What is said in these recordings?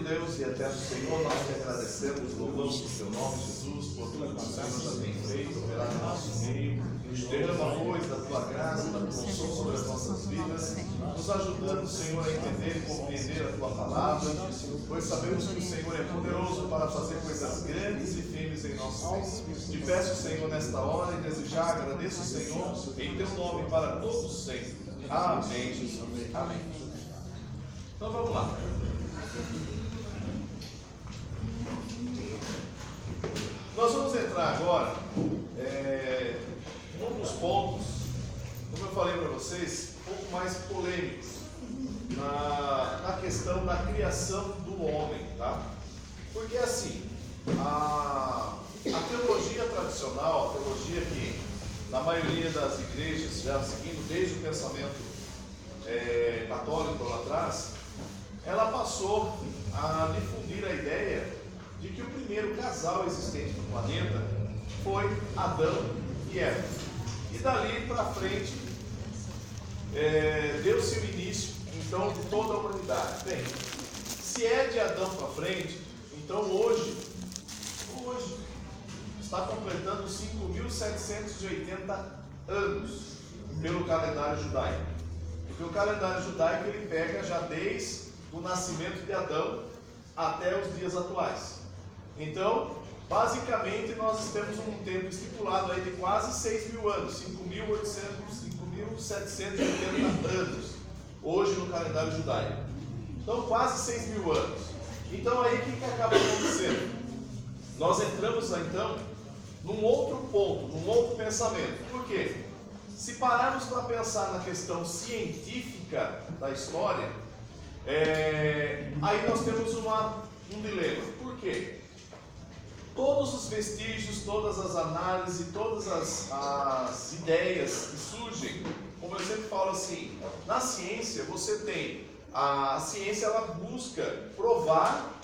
Deus e eterno Senhor, nós te agradecemos, louvamos o teu nome, Jesus, por tudo que o Senhor já tem feito, operar no nosso meio. Derrama, pois, da tua graça, da tua unção sobre as nossas vidas, nos ajudando, Senhor, a entender e compreender a tua palavra, pois sabemos que o Senhor é poderoso para fazer coisas grandes e firmes em nosso meio. Te peço, Senhor, nesta hora e desejar, agradeço, Senhor, em teu nome para todos sempre. Amém, Jesus. Amém. Então vamos lá. Nós vamos entrar agora num dos pontos, como eu falei para vocês, um pouco mais polêmicos na questão da criação do homem, tá? Porque assim, a teologia tradicional, a teologia que na maioria das igrejas, já seguindo desde o pensamento católico lá atrás, ela passou a difundir a ideia de que o primeiro casal existente no planeta foi Adão e Eva. E dali para frente, deu-se o início, então, de toda a humanidade. Bem, se é de Adão para frente, então hoje, está completando 5.780 anos pelo calendário judaico. Porque o calendário judaico ele pega já desde o nascimento de Adão até os dias atuais. Então, basicamente, nós temos um tempo estipulado aí de quase 6.000 anos, 5.780 anos, hoje no calendário judaico. Então, quase 6.000 anos. Então, aí o que acaba acontecendo? Nós entramos, então, num outro ponto, num outro pensamento. Por quê? Se pararmos para pensar na questão científica da história, aí nós temos um dilema. Por quê? Todos os vestígios, todas as análises, todas as ideias que surgem, como eu sempre falo assim, na ciência você tem, a ciência ela busca provar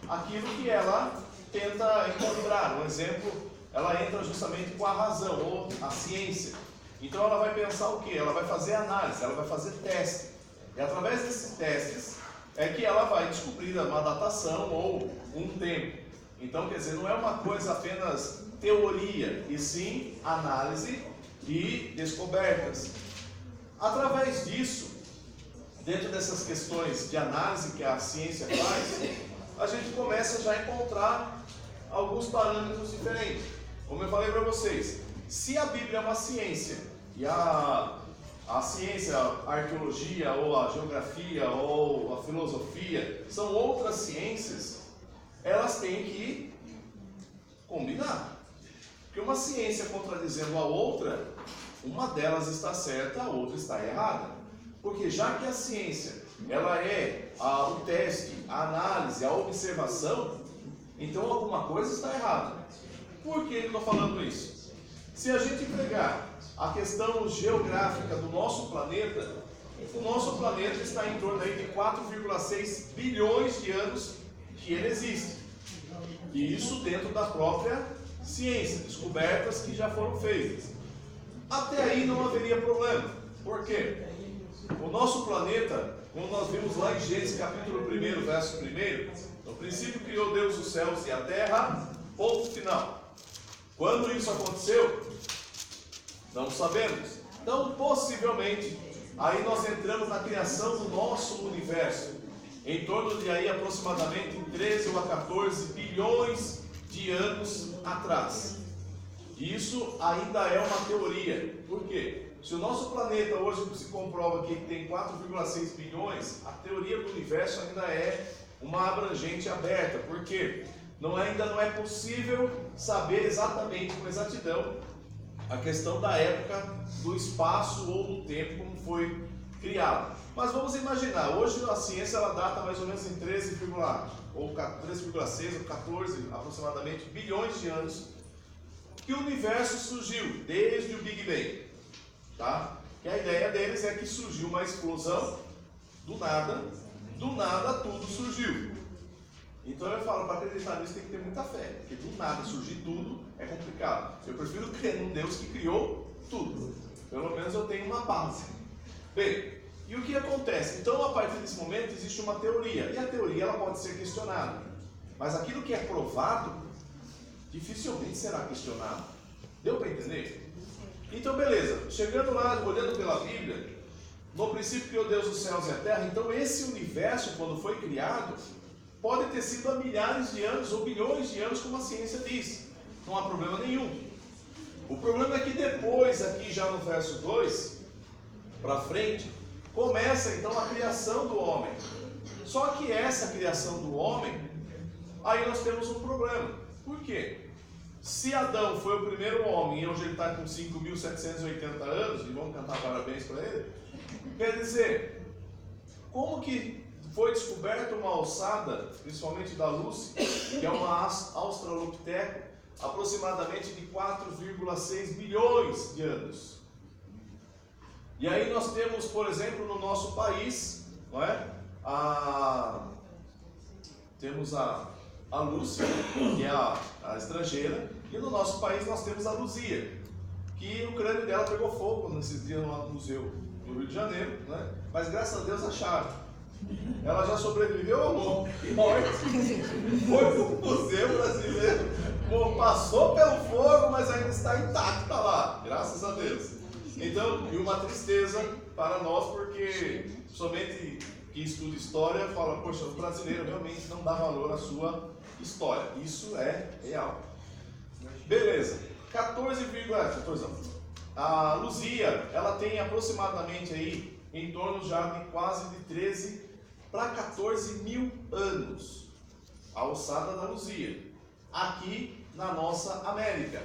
aquilo que ela tenta encontrar. Um exemplo, ela entra justamente com a razão, ou a ciência. Então ela vai pensar o quê? Ela vai fazer análise, ela vai fazer teste. E através desses testes é que ela vai descobrir uma datação ou um tempo. Então, quer dizer, não é uma coisa apenas teoria, e sim análise e descobertas. Através disso, dentro dessas questões de análise que a ciência faz, a gente começa já a encontrar alguns parâmetros diferentes. Como eu falei para vocês, se a Bíblia é uma ciência, e a ciência, a arqueologia, ou a geografia, ou a filosofia, são outras ciências, elas têm que combinar. Porque uma ciência contradizendo a outra, uma delas está certa, a outra está errada. Porque já que a ciência, ela é o teste, a análise, a observação, então alguma coisa está errada. Por que eu estou falando isso? Se a gente pegar a questão geográfica do nosso planeta, o nosso planeta está em torno aí de 4,6 bilhões de anos que ele existe. E isso dentro da própria ciência, descobertas que já foram feitas. Até aí não haveria problema. Por quê? O nosso planeta, como nós vimos lá em Gênesis capítulo 1, verso 1, no princípio criou Deus os céus e a terra, ponto final. Quando isso aconteceu? Não sabemos. Então, possivelmente, aí nós entramos na criação do nosso universo. Em torno de aí aproximadamente 13 ou 14 bilhões de anos atrás. Isso ainda é uma teoria. Por quê? Se o nosso planeta hoje se comprova que tem 4,6 bilhões, a teoria do universo ainda é uma abrangente aberta. Por quê? Ainda não é possível saber exatamente com exatidão a questão da época do espaço ou do tempo como foi criado. Mas vamos imaginar, hoje a ciência ela data mais ou menos em 13,6 ou 14 aproximadamente bilhões de anos que o universo surgiu desde o Big Bang, tá? Que a ideia deles é que surgiu uma explosão do nada tudo surgiu. Então eu falo, para acreditar nisso tem que ter muita fé, porque do nada surgir tudo é complicado. Eu prefiro crer num Deus que criou tudo. Pelo menos eu tenho uma base. Bem, E o que acontece? Então, a partir desse momento, existe uma teoria. E a teoria ela pode ser questionada. Mas aquilo que é provado, dificilmente será questionado. Deu para entender? Então, beleza. Chegando lá, olhando pela Bíblia, no princípio criou Deus os céus e a terra. Então, esse universo, quando foi criado, pode ter sido há milhares de anos ou bilhões de anos, como a ciência diz. Não há problema nenhum. O problema é que depois, aqui já no verso 2, para frente, começa então a criação do homem. Só que essa criação do homem, aí nós temos um problema. Por quê? Se Adão foi o primeiro homem e hoje ele está com 5.780 anos, e vamos cantar parabéns para ele, quer dizer, como que foi descoberta uma alçada, principalmente da Lucy, que é uma Australopiteco, aproximadamente de 4,6 bilhões de anos. E aí nós temos, por exemplo, no nosso país, não é? Temos a Lúcia, que é a estrangeira, e no nosso país nós temos a Luzia, que o crânio dela pegou fogo nesses dias lá no museu no Rio de Janeiro, né? Mas graças a Deus acharam. Ela já sobreviveu ao morte, foi para o museu brasileiro, passou pelo fogo, mas ainda está intacta lá, graças a Deus. Então, e uma tristeza para nós, porque somente quem estuda história fala, poxa, o brasileiro realmente não dá valor à sua história. Isso é real. Beleza, 14 anos. A Luzia, ela tem aproximadamente aí, em torno já de quase de 13 para 14 mil anos. A alçada da Luzia, aqui na nossa América.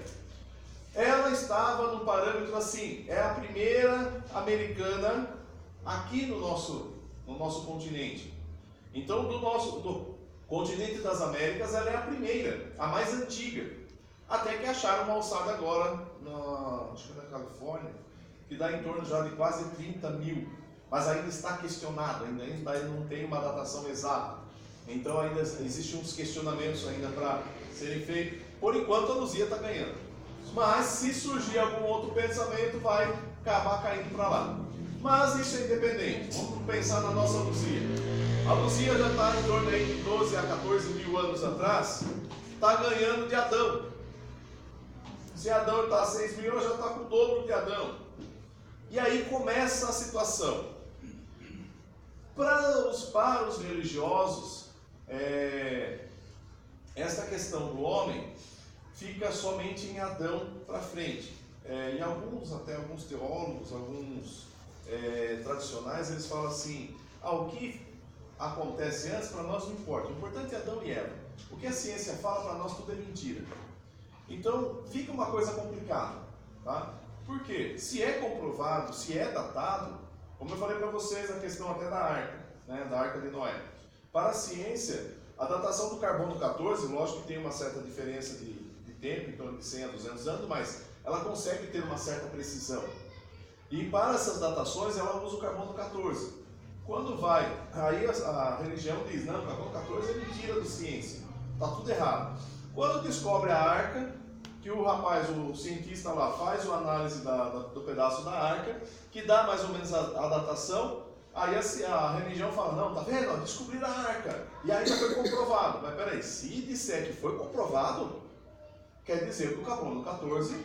Ela estava no parâmetro assim, é a primeira americana aqui no nosso continente. Então, do continente das Américas, ela é a primeira, a mais antiga. Até que acharam uma alçada agora, acho que na Califórnia, que dá em torno já de quase 30 mil. Mas ainda está questionado, ainda não tem uma datação exata. Então ainda existem uns questionamentos ainda para serem feitos. Por enquanto a Luzia está ganhando. Mas se surgir algum outro pensamento, vai acabar caindo para lá. Mas isso é independente. Vamos pensar na nossa Luzia. A Luzia já está em torno aí de 12 a 14 mil anos atrás, está ganhando de Adão. Se Adão está a 6 mil, ela já está com o dobro de Adão. E aí começa a situação. Para os religiosos, essa questão do homem fica somente em Adão para frente. E alguns teólogos, alguns tradicionais, eles falam assim, o que acontece antes para nós não importa, o importante é Adão e Eva. O que a ciência fala para nós tudo é mentira. Então fica uma coisa complicada, tá? Porque se é comprovado, se é datado, como eu falei para vocês a questão até da arca, né, da arca de Noé. Para a ciência, a datação do carbono 14, lógico que tem uma certa diferença de tempo, em torno de 100 a 200 anos, mas ela consegue ter uma certa precisão. E para essas datações, ela usa o carbono 14. Quando vai, aí a religião diz, não, o carbono 14 é mentira da ciência, está tudo errado. Quando descobre a arca, que o cientista lá faz uma análise do pedaço da arca, que dá mais ou menos a datação, aí a religião fala, não, tá vendo, descobriram a arca, e aí já foi comprovado. Mas peraí, se disser que foi comprovado, quer dizer que o carbono 14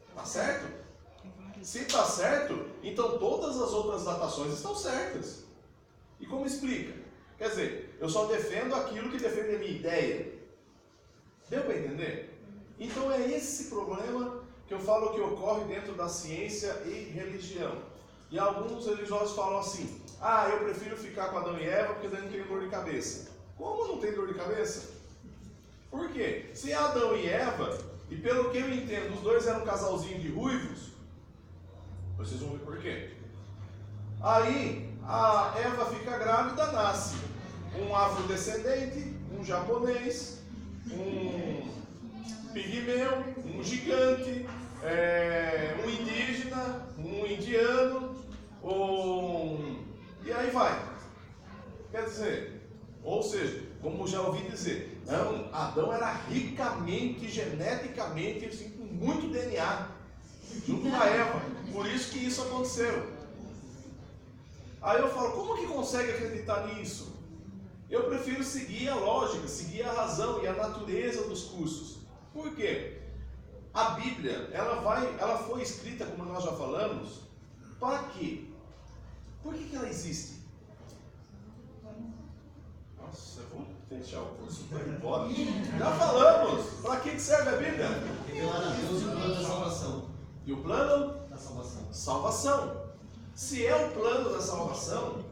está certo. Se está certo, então todas as outras datações estão certas. E como explica? Quer dizer, eu só defendo aquilo que defende a minha ideia. Deu para entender? Então é esse problema que eu falo que ocorre dentro da ciência e religião. E alguns religiosos falam assim, eu prefiro ficar com Adão e Eva porque daí não tenho dor de cabeça. Como não tem dor de cabeça? Por quê? Se Adão e Eva, e pelo que eu entendo, os dois eram um casalzinho de ruivos, vocês vão ver por quê. Aí a Eva fica grávida, nasce um afrodescendente, um japonês, um pigmeu, um gigante, um indígena, um indiano, e aí vai. Quer dizer, ou seja, como já ouvi dizer, Adão era ricamente, geneticamente, assim, com muito DNA, junto com a Eva. Por isso que isso aconteceu. Aí eu falo, como que consegue acreditar nisso? Eu prefiro seguir a lógica, seguir a razão e a natureza dos cursos. Por quê? A Bíblia, ela foi escrita, como nós já falamos, para quê? Por que ela existe? Nossa, eu vou fechar o curso para ir embora. Já falamos! Para que serve a Bíblia? Revelar a Deus e o plano da salvação. E o plano? Da salvação. Salvação. Se é o plano da salvação,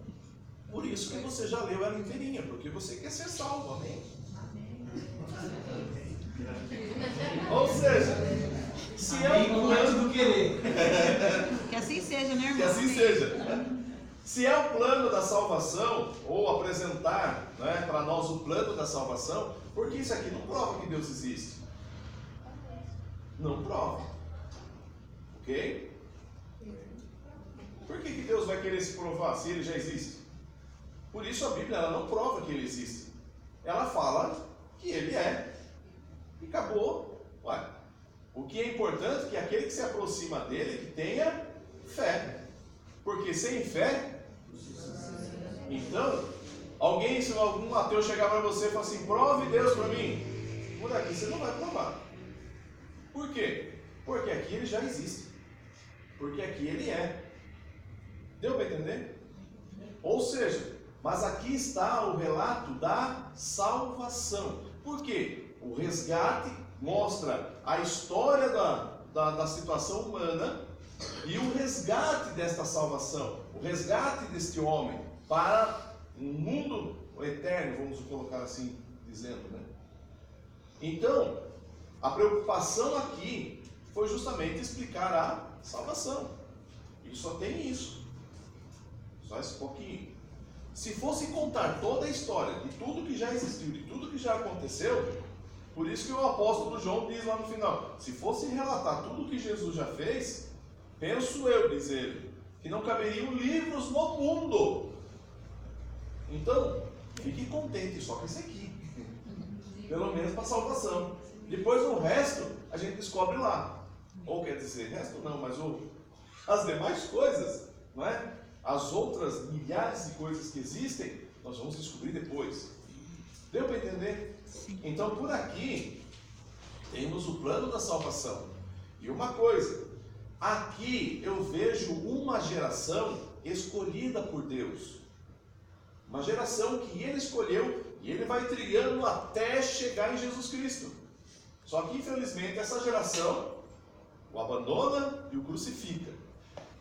por isso que você já leu ela inteirinha, porque você quer ser salvo, amém? Ou seja, se é o plano do querer. Que assim seja, né, irmão? Que assim seja. Se é o plano da salvação, ou apresentar, né, para nós o plano da salvação, porque isso aqui não prova que Deus existe. Não prova. Ok? Por que Deus vai querer se provar se Ele já existe? Por isso a Bíblia ela não prova que Ele existe. Ela fala que Ele é. E acabou. Ué, o que é importante é que aquele que se aproxima dele que tenha fé. Porque sem fé, então, se algum ateu chegar para você e falar assim, prove Deus para mim, por aqui você não vai provar. Por quê? Porque aqui ele já existe. Porque aqui ele é. Deu para entender? Ou seja, mas aqui está o relato da salvação. Por quê? O resgate mostra a história da situação humana e o resgate desta salvação, o resgate deste homem para um mundo eterno, vamos colocar assim dizendo, né? Então, a preocupação aqui foi justamente explicar a salvação. E só tem isso. Só esse pouquinho. Se fosse contar toda a história de tudo que já existiu, de tudo que já aconteceu, por isso que o apóstolo João diz lá no final, se fosse relatar tudo que Jesus já fez, penso eu, diz ele, que não caberiam livros no mundo. Então, fique contente só com isso aqui. Pelo menos para a salvação. Depois o resto a gente descobre lá. Ou quer dizer, resto não, mas as demais coisas, não é? As outras milhares de coisas que existem, nós vamos descobrir depois. Deu para entender? Então, por aqui, temos o plano da salvação. E uma coisa, aqui eu vejo uma geração escolhida por Deus. Uma geração que Ele escolheu e Ele vai trilhando até chegar em Jesus Cristo. Só que, infelizmente, essa geração o abandona e o crucifica.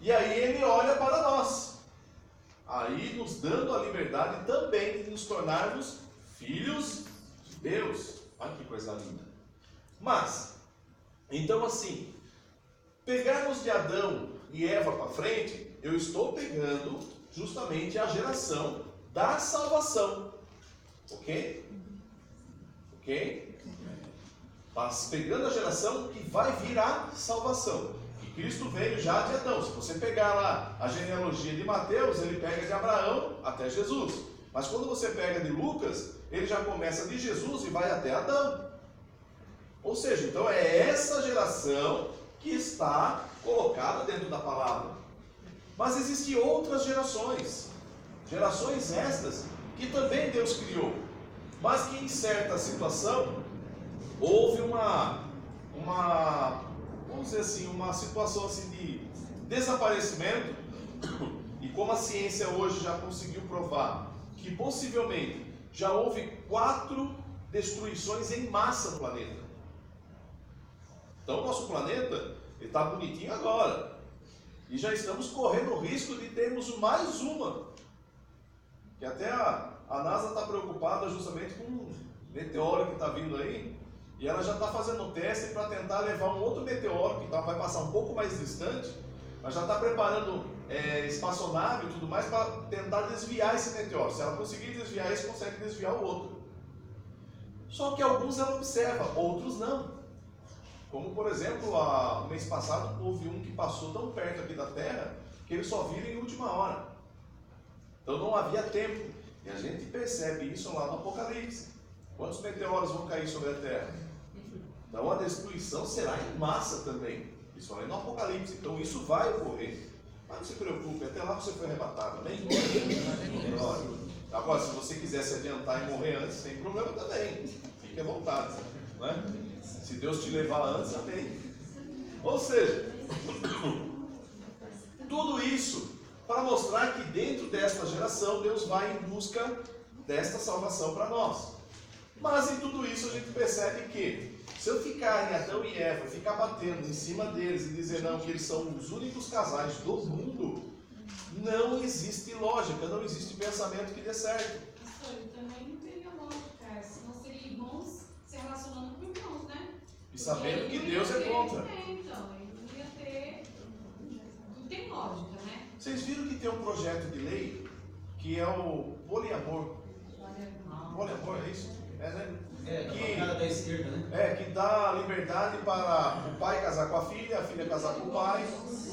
E aí Ele olha para nós. Aí nos dando a liberdade também de nos tornarmos filhos de Deus. Olha que coisa linda. Mas, então assim, pegarmos de Adão e Eva para frente, eu estou pegando justamente a geração da salvação. Ok? Ok? Mas pegando a geração que vai vir a salvação. E Cristo veio já de Adão. Se você pegar lá a genealogia de Mateus, ele pega de Abraão até Jesus. Mas quando você pega de Lucas, ele já começa de Jesus e vai até Adão. Ou seja, então é essa geração que está colocada dentro da palavra. Mas existem outras gerações. Gerações estas que também Deus criou. Mas que em certa situação houve vamos dizer assim, uma situação assim de desaparecimento. E como a ciência hoje já conseguiu provar que possivelmente já houve 4 destruições em massa no planeta. Então o nosso planeta está bonitinho agora. E já estamos correndo o risco de termos mais uma. Que até a NASA está preocupada justamente com um meteoro que está vindo aí. E ela já está fazendo um teste para tentar levar um outro meteoro, que vai passar um pouco mais distante. Mas já está preparando espaçonave e tudo mais para tentar desviar esse meteoro. Se ela conseguir desviar esse, consegue desviar o outro. Só que alguns ela observa, outros não. Como por exemplo, no mês passado houve um que passou tão perto aqui da Terra que ele só viram em última hora. Então não havia tempo. E a gente percebe isso lá no Apocalipse. Quantos meteoros vão cair sobre a Terra? Então a destruição será em massa também. Isso lá no Apocalipse. Então isso vai ocorrer. Mas não se preocupe, até lá você foi arrebatado, amém? Glória. Agora, se você quiser se adiantar e morrer antes, sem problema também. Fique à vontade, não é? Se Deus te levar antes, amém. Ou seja, tudo isso para mostrar que dentro desta geração Deus vai em busca desta salvação para nós. Mas em tudo isso a gente percebe que se eu ficar em Adão e Eva, ficar batendo em cima deles e dizer não, que eles são os únicos casais do mundo, não existe lógica, não existe pensamento que dê certo. Também não teria lógica, senão seria irmãos se relacionando com irmãos, né? E sabendo que Deus é contra. Então, não ia ter. Não tem lógica, né? Vocês viram que tem um projeto de lei que é o poliamor. Poliamor, é isso? É, né? Que da esquerda, né? Que dá liberdade para o pai casar com a filha casar com o pai,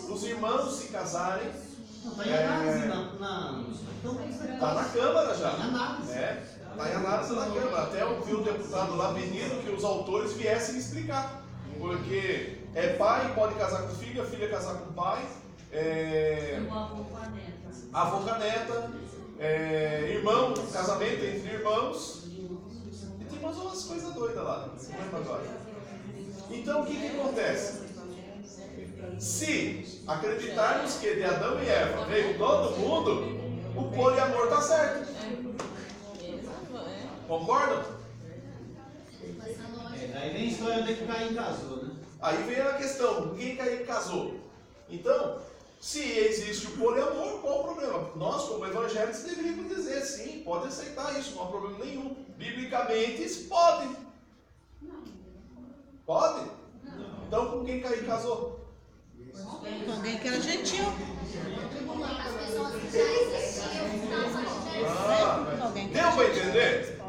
os irmãos se casarem. Está em análise Está na Câmara já. Está em análise. Está em análise na Câmara. Até eu vi o deputado lá pedindo que os autores viessem explicar. Porque pai pode casar com filha casar com pai. Avô com a neta. Irmão, casamento entre irmãos. E tem mais umas coisas doidas lá. Não lembro agora. Então o que acontece? Se acreditarmos que de Adão e Eva veio todo mundo, o poliamor está certo. Concordam? Aí vem a história de que Caim casou, né? Aí vem a questão, quem Caim casou? Então, se existe o poliamor, qual o problema? Nós, como evangélicos, deveríamos dizer sim, pode aceitar isso, não há problema nenhum. Biblicamente, isso pode. Pode? Então, com quem Caim casou? Com alguém que era gentil. As pessoas que já existiam, Deu para entender?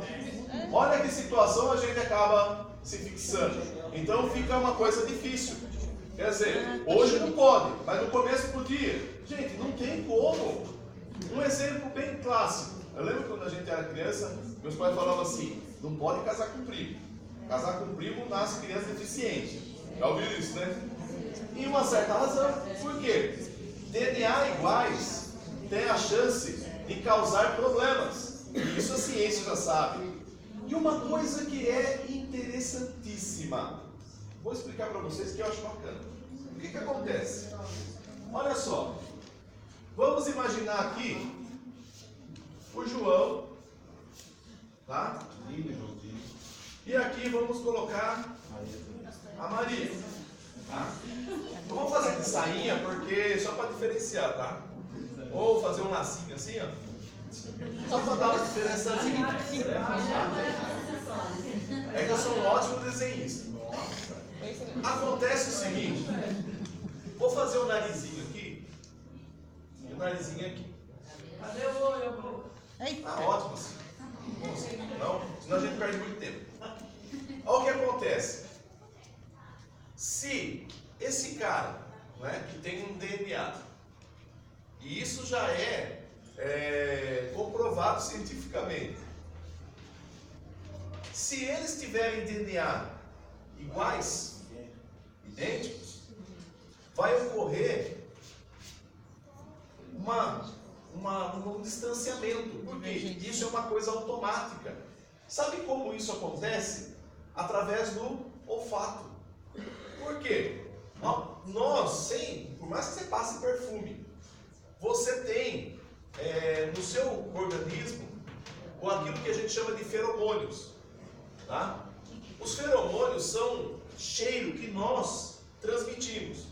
Olha que situação a gente acaba se fixando. Então fica uma coisa difícil. Quer dizer, hoje não pode, mas no começo podia. Gente, não tem como. Um exemplo bem clássico. Eu lembro quando a gente era criança, meus pais falavam assim, não pode casar com primo. Casar com primo nasce criança deficiente. Já ouviram isso, né? E uma certa razão. Por quê? DNA iguais tem a chance de causar problemas. Isso a ciência já sabe. E uma coisa que é interessantíssima. Vou explicar para vocês que eu acho bacana. O que acontece? Olha só. Vamos imaginar aqui o João. Tá? E aqui vamos colocar a Maria. Tá? Não vamos fazer de sainha, porque só para diferenciar, tá? Ou fazer um lacinho assim, ó. Só para dar uma diferençazinha. É que eu sou um ótimo desenhista. Acontece o seguinte. Vou fazer o narizinho aqui. E o narizinho aqui. Cadê o olho? Tá ótimo assim. Não, senão a gente perde muito tempo. Olha o que acontece. Se esse cara, né, que tem um DNA, e isso já é comprovado cientificamente, se eles tiverem DNA iguais, idênticos, vai ocorrer um distanciamento, porque isso é uma coisa automática. Sabe como isso acontece? Através do olfato. Por quê? Nós, por mais que você passe perfume, você tem no seu organismo aquilo que a gente chama de feromônios. Tá? Os feromônios são cheiro que nós transmitimos.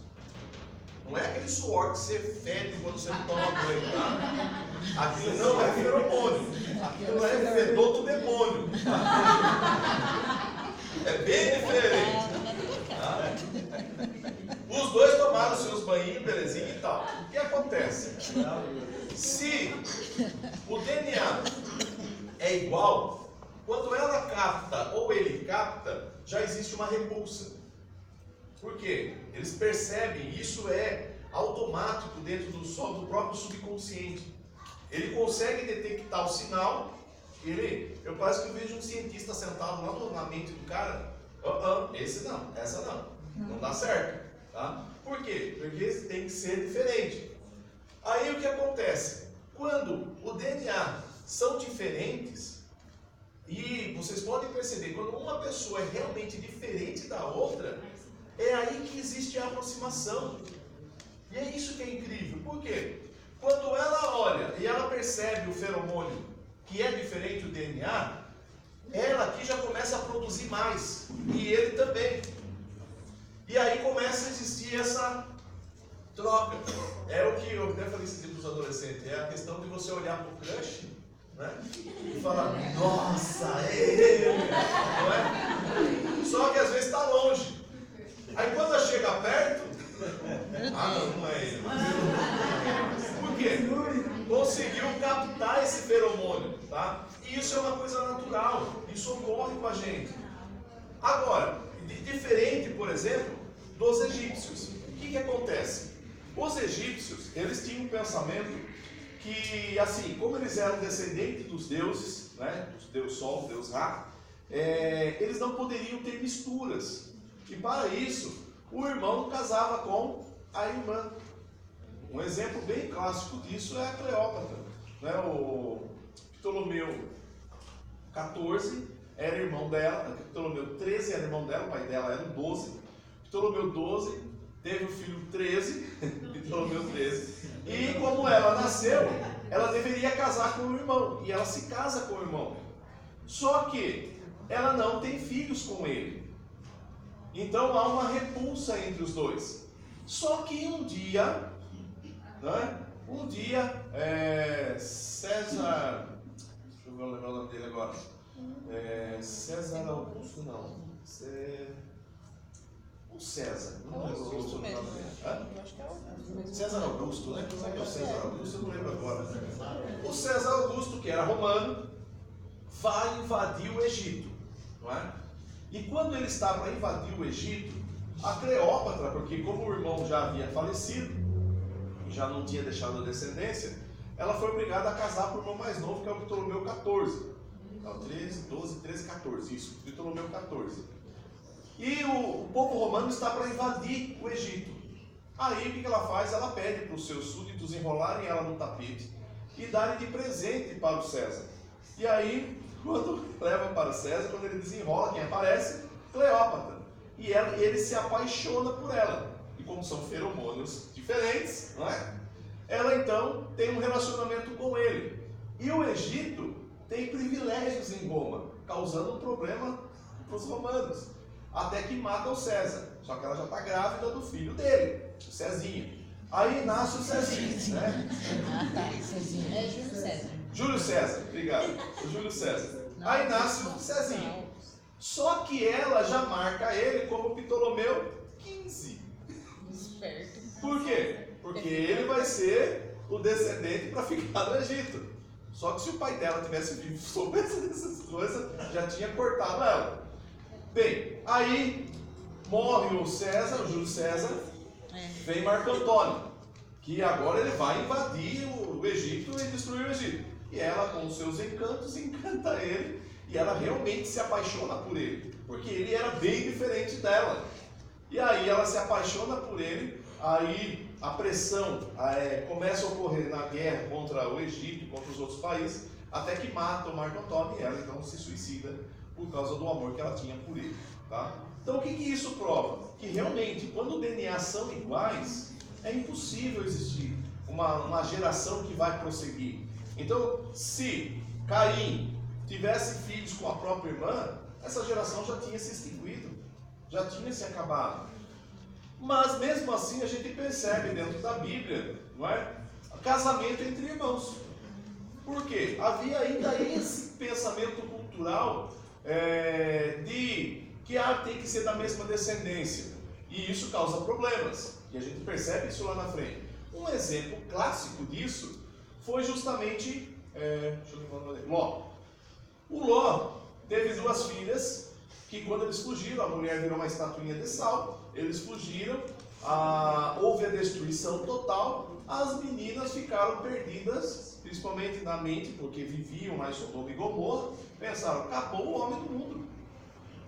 Não é aquele suor que você fede quando você toma banho, tá? Aquilo não é feromônio. Aquilo não é fedor do demônio. Tá? É bem diferente. Tá? Os dois tomaram seus banhinhos, belezinha e tal. O que acontece? Se o DNA é igual, quando ela capta ou ele capta, já existe uma repulsa. Por quê? Eles percebem, isso é automático dentro do próprio subconsciente. Ele consegue detectar o sinal. Eu parece que eu vejo um cientista sentado lá na mente do cara. Esse não, essa não. Não dá certo. Tá? Por quê? Porque tem que ser diferente. Aí o que acontece? Quando o DNA são diferentes, e vocês podem perceber, quando uma pessoa é realmente diferente da outra, é aí que existe a aproximação. E é isso que é incrível. Por quê? Quando ela olha e ela percebe o feromônio que é diferente do DNA, ela aqui já começa a produzir mais. E ele também. E aí começa a existir essa troca. É o que eu até falei esses dias para os adolescentes. É a questão de você olhar para o crush, né? E falar, nossa, é ele! Não é? Só que às vezes está longe. Aí quando ela chega perto, não é ele. Por quê? Conseguiu captar esse feromônio, tá? E isso é uma coisa natural. Isso ocorre com a gente. Agora, diferente, por exemplo, dos egípcios. O que acontece? Os egípcios, eles tinham um pensamento que, assim, como eles eram descendentes dos deuses, né, do Deus Sol, do Deus Ra, eles não poderiam ter misturas. E para isso, o irmão casava com a irmã. Um exemplo bem clássico disso é a Cleópatra. Né? O Ptolomeu XIV era irmão dela, Ptolomeu XIII era irmão dela, o pai dela era o 12. Ptolomeu XII teve o filho 13, Ptolomeu XIII. E como ela nasceu, ela deveria casar com o irmão. E ela se casa com o irmão. Só que ela não tem filhos com ele. Então há uma repulsa entre os dois. Só que um dia, né, César, deixa eu lembrar o nome dele agora, César Augusto, não, o César, não lembro o nome dele. Eu acho que é o César Augusto, né? Será que é o César Augusto? Eu não lembro agora. O César Augusto, que era romano, vai invadir o Egito, não é? E quando ele está para invadir o Egito, a Cleópatra, porque como o irmão já havia falecido, e já não tinha deixado a descendência, ela foi obrigada a casar com o irmão mais novo, que é o Ptolomeu XIV. Então, 13, 12, 13, 14, isso, Ptolomeu XIV. E o povo romano está para invadir o Egito. Aí o que ela faz? Ela pede para os seus súditos enrolarem ela no tapete e darem de presente para o César. E aí, quando leva para César, quando ele desenrola, quem aparece? Cleópatra. E ele se apaixona por ela. E como são feromônios diferentes, não é? Ela então tem um relacionamento com ele. E o Egito tem privilégios em Roma, causando um problema para os romanos. Até que mata o César. Só que ela já está grávida do filho dele, o Cezinha. Aí nasce o Cezinha, né? Cezinha. É Júlio César. Júlio César, obrigado. O Júlio César. Aí nasce o Cezinha. Só que ela já marca ele como Ptolomeu XV. Esperto. Por quê? Porque ele vai ser o descendente para ficar no Egito. Só que se o pai dela tivesse vivo, soubesse dessas coisas, já tinha cortado ela. Bem, aí morre o César, o Júlio César, vem Marco Antônio, que agora ele vai invadir o Egito e destruir o Egito. E ela, com os seus encantos, encanta ele, e ela realmente se apaixona por ele, porque ele era bem diferente dela. E aí ela se apaixona por ele, aí a pressão começa a ocorrer na guerra contra o Egito, contra os outros países, até que mata o Marco Antônio e ela então se suicida por causa do amor que ela tinha por ele. Tá? Então o que isso prova? Que realmente, quando o DNA são iguais, é impossível existir uma geração que vai prosseguir. Então, se Caim tivesse filhos com a própria irmã, essa geração já tinha se extinguido, já tinha se acabado. Mas mesmo assim a gente percebe dentro da Bíblia, não é? Casamento entre irmãos. Por quê? Havia ainda esse pensamento cultural de que tem que ser da mesma descendência. E isso causa problemas. E a gente percebe isso lá na frente. Um exemplo clássico disso foi justamente Ló. O Ló teve duas filhas que quando eles fugiram, a mulher virou uma estatuinha de sal, eles fugiram, houve a destruição total, as meninas ficaram perdidas, principalmente na mente, porque viviam lá em Sodoma e Gomorra, pensaram, acabou o homem do mundo,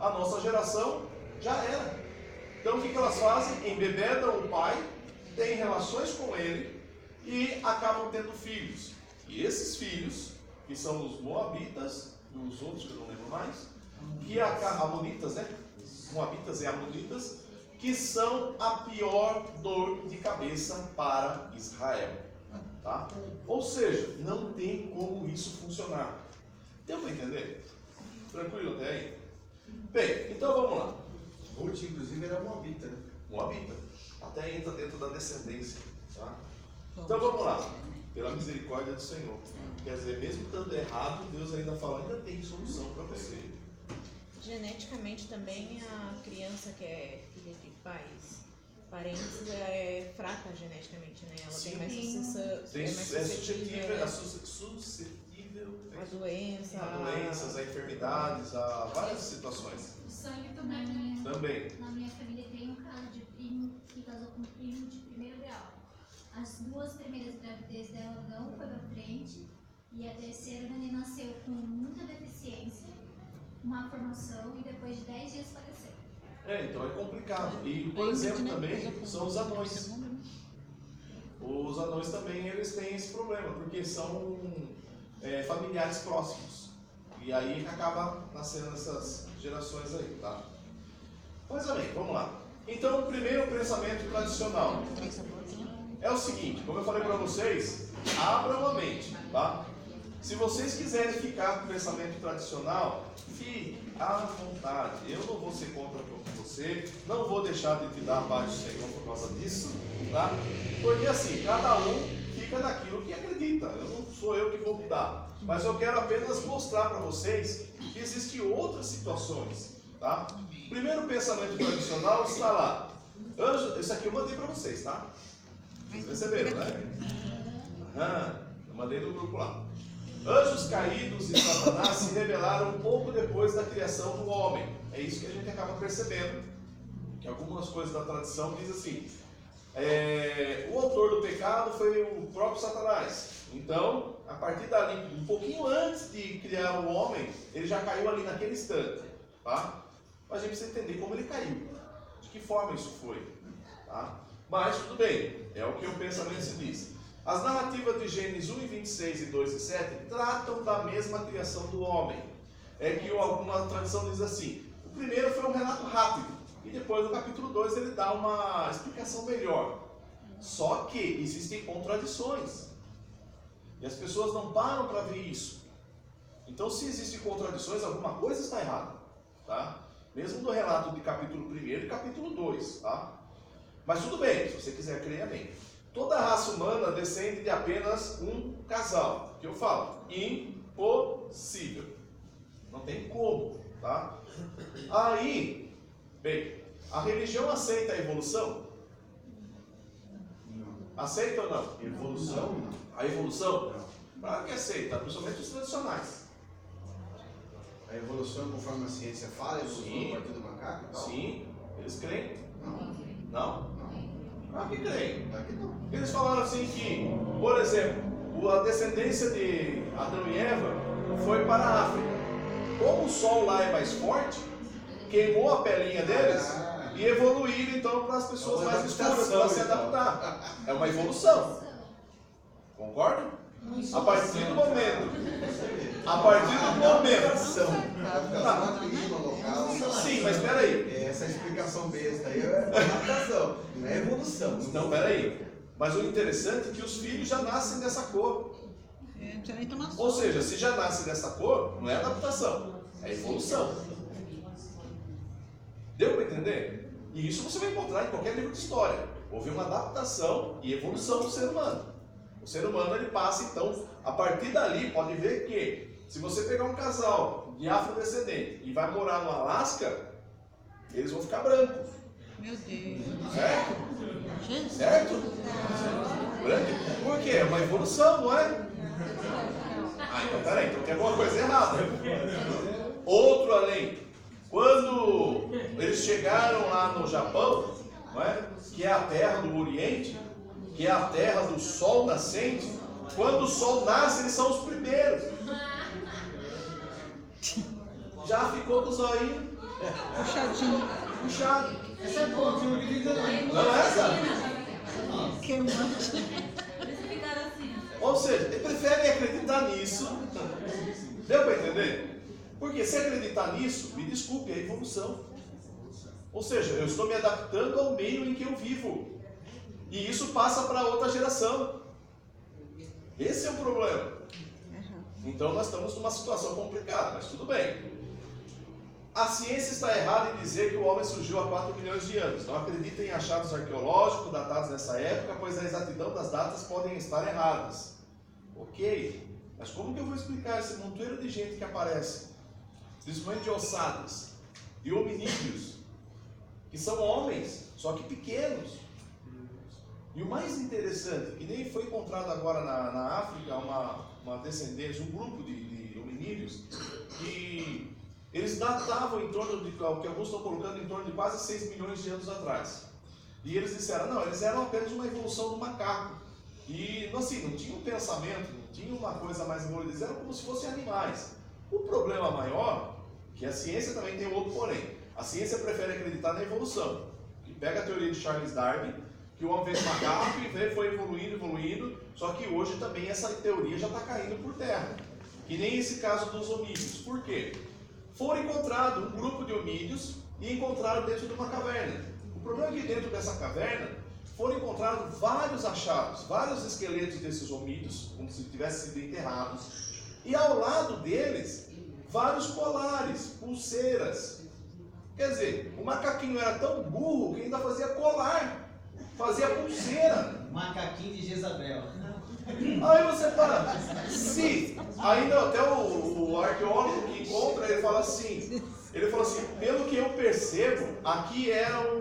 a nossa geração já era. Então o que elas fazem? Embebedam o pai, têm relações com ele, e acabam tendo filhos. E esses filhos, que são os moabitas, e os outros que eu não lembro mais, que amonitas, né? Moabitas e amonitas, que são a pior dor de cabeça para Israel. Tá? Ou seja, não tem como isso funcionar. Deu para entender? Tranquilo até aí? Bem, então vamos lá. Ruth, inclusive, era moabita, né? Moabita. Até entra dentro da descendência. Tá? Então vamos lá. Pela misericórdia do Senhor. Quer dizer, mesmo estando errado, Deus ainda fala, ainda tem solução para você. Geneticamente também a criança que é filha de pais, parentes, é fraca geneticamente, né? Ela Sim. tem mais suscetível suscetível a doença, a doenças, a enfermidades, a várias situações. O sangue Na também, né? minha, Também. na minha família tem um caso de primo que casou com um primo de primeiro grau. As 2 primeiras gravidez dela não foi pra frente e a terceira neném nasceu com muita deficiência, má formação e depois de 10 dias faleceu. Então é complicado. E, por exemplo, também são os anões. Os anões também eles têm esse problema, porque são familiares próximos. E aí acaba nascendo essas gerações aí, tá? Mas amém, vamos lá. Então, o primeiro pensamento tradicional é o seguinte, como eu falei para vocês, abram a mente, tá? Se vocês quiserem ficar com o pensamento tradicional, fique à vontade. Eu não vou ser contra você, não vou deixar de te dar a paz do Senhor por causa disso, tá? Porque assim, cada um fica naquilo que acredita. Não sou eu que vou mudar. Mas eu quero apenas mostrar para vocês que existem outras situações, tá? O primeiro pensamento tradicional está lá. Anjo, isso aqui eu mandei para vocês, tá? Vocês receberam, né? Eu mandei no grupo lá. Anjos caídos e Satanás se rebelaram um pouco depois da criação do homem. É isso que a gente acaba percebendo. Que algumas coisas da tradição diz assim: o autor do pecado foi o próprio Satanás. Então, a partir dali, um pouquinho antes de criar o homem, ele já caiu ali naquele instante. Tá? Mas a gente precisa entender como ele caiu. De que forma isso foi. Tá? Mas tudo bem, é o que o pensamento se diz. As narrativas de Gênesis 1 e 26 e 2 e 7 tratam da mesma criação do homem. É que alguma tradição diz assim: o primeiro foi um relato rápido, e depois no capítulo 2 ele dá uma explicação melhor. Só que existem contradições. E as pessoas não param para ver isso. Então, se existem contradições, alguma coisa está errada. Tá? Mesmo no relato de capítulo 1 e capítulo 2. Tá? Mas tudo bem, se você quiser crer, amém. Toda a raça humana descende de apenas um casal. Que eu falo, impossível. Não tem como, tá? Aí, bem, a religião aceita a evolução? Aceita ou não? Evolução, não. A evolução? Claro que aceita, principalmente os tradicionais. A evolução, conforme a ciência fala, a evolução Sim. a partir do macaco e tal? Sim, eles creem? Não. Não? Claro que creem. Aqui não. Eles falaram assim que, por exemplo, a descendência de Adão e Eva foi para a África. Como o sol lá é mais forte, queimou a pelinha deles e evoluíram então para as pessoas mais escuras para se adaptar. É uma evolução. Concorda? A partir do momento. Adaptação a clima local. Sim, mas espera aí. Essa explicação besta aí é adaptação, não é evolução. Então, espera aí. Mas o interessante é que os filhos já nascem dessa cor. Ou seja, se já nasce dessa cor, não é adaptação, é evolução. Deu para entender? E isso você vai encontrar em qualquer livro de história. Houve uma adaptação e evolução do ser humano. O ser humano ele passa, então, a partir dali, pode ver que, se você pegar um casal de afrodescendente e vai morar no Alasca, eles vão ficar brancos. Meu Deus. Certo? Certo? Branco. Por quê? É uma evolução, não é? Então peraí, então tem alguma coisa errada. Outro além. Quando eles chegaram lá no Japão, não é? Que é a terra do Oriente, que é a terra do sol nascente, quando o sol nasce, eles são os primeiros. Já ficou com os olhinhos puxado. Essa é boa, que eu não acredito não. Não é essa? Que Ou seja, ele prefere acreditar nisso. Deu para entender? Porque se acreditar nisso, me desculpe, é evolução. Ou seja, eu estou me adaptando ao meio em que eu vivo. E isso passa para outra geração. Esse é o problema. Então nós estamos numa situação complicada, mas tudo bem. A ciência está errada em dizer que o homem surgiu há 4 milhões de anos. Não acredita em achados arqueológicos datados nessa época, pois a exatidão das datas podem estar erradas. Ok, mas como que eu vou explicar esse montoeiro de gente que aparece? Principalmente de ossadas, de hominídeos, que são homens, só que pequenos. E o mais interessante, que nem foi encontrado agora na África, uma descendência, um grupo de hominídeos, que eles datavam em torno de, o que alguns estão colocando, em torno de quase 6 milhões de anos atrás. E eles disseram, não, eles eram apenas uma evolução do macaco. E assim, não tinha um pensamento, não tinha uma coisa mais evoluída, eles eram como se fossem animais. O problema maior, que a ciência também tem outro porém, a ciência prefere acreditar na evolução. E pega a teoria de Charles Darwin, que o homem veio do macaco e foi evoluindo, só que hoje também essa teoria já está caindo por terra. Que nem esse caso dos homínidos. Por quê? Foram encontrados um grupo de homínidos e encontraram dentro de uma caverna. O problema é que dentro dessa caverna foram encontrados vários achados, vários esqueletos desses homínidos, como se tivessem sido enterrados. E ao lado deles, vários colares, pulseiras. Quer dizer, o macaquinho era tão burro que ainda fazia colar, fazia pulseira. Macaquinho de Jezabel. Aí você fala, se ainda até o arqueólogo que encontra, ele falou assim, pelo que eu percebo, aqui era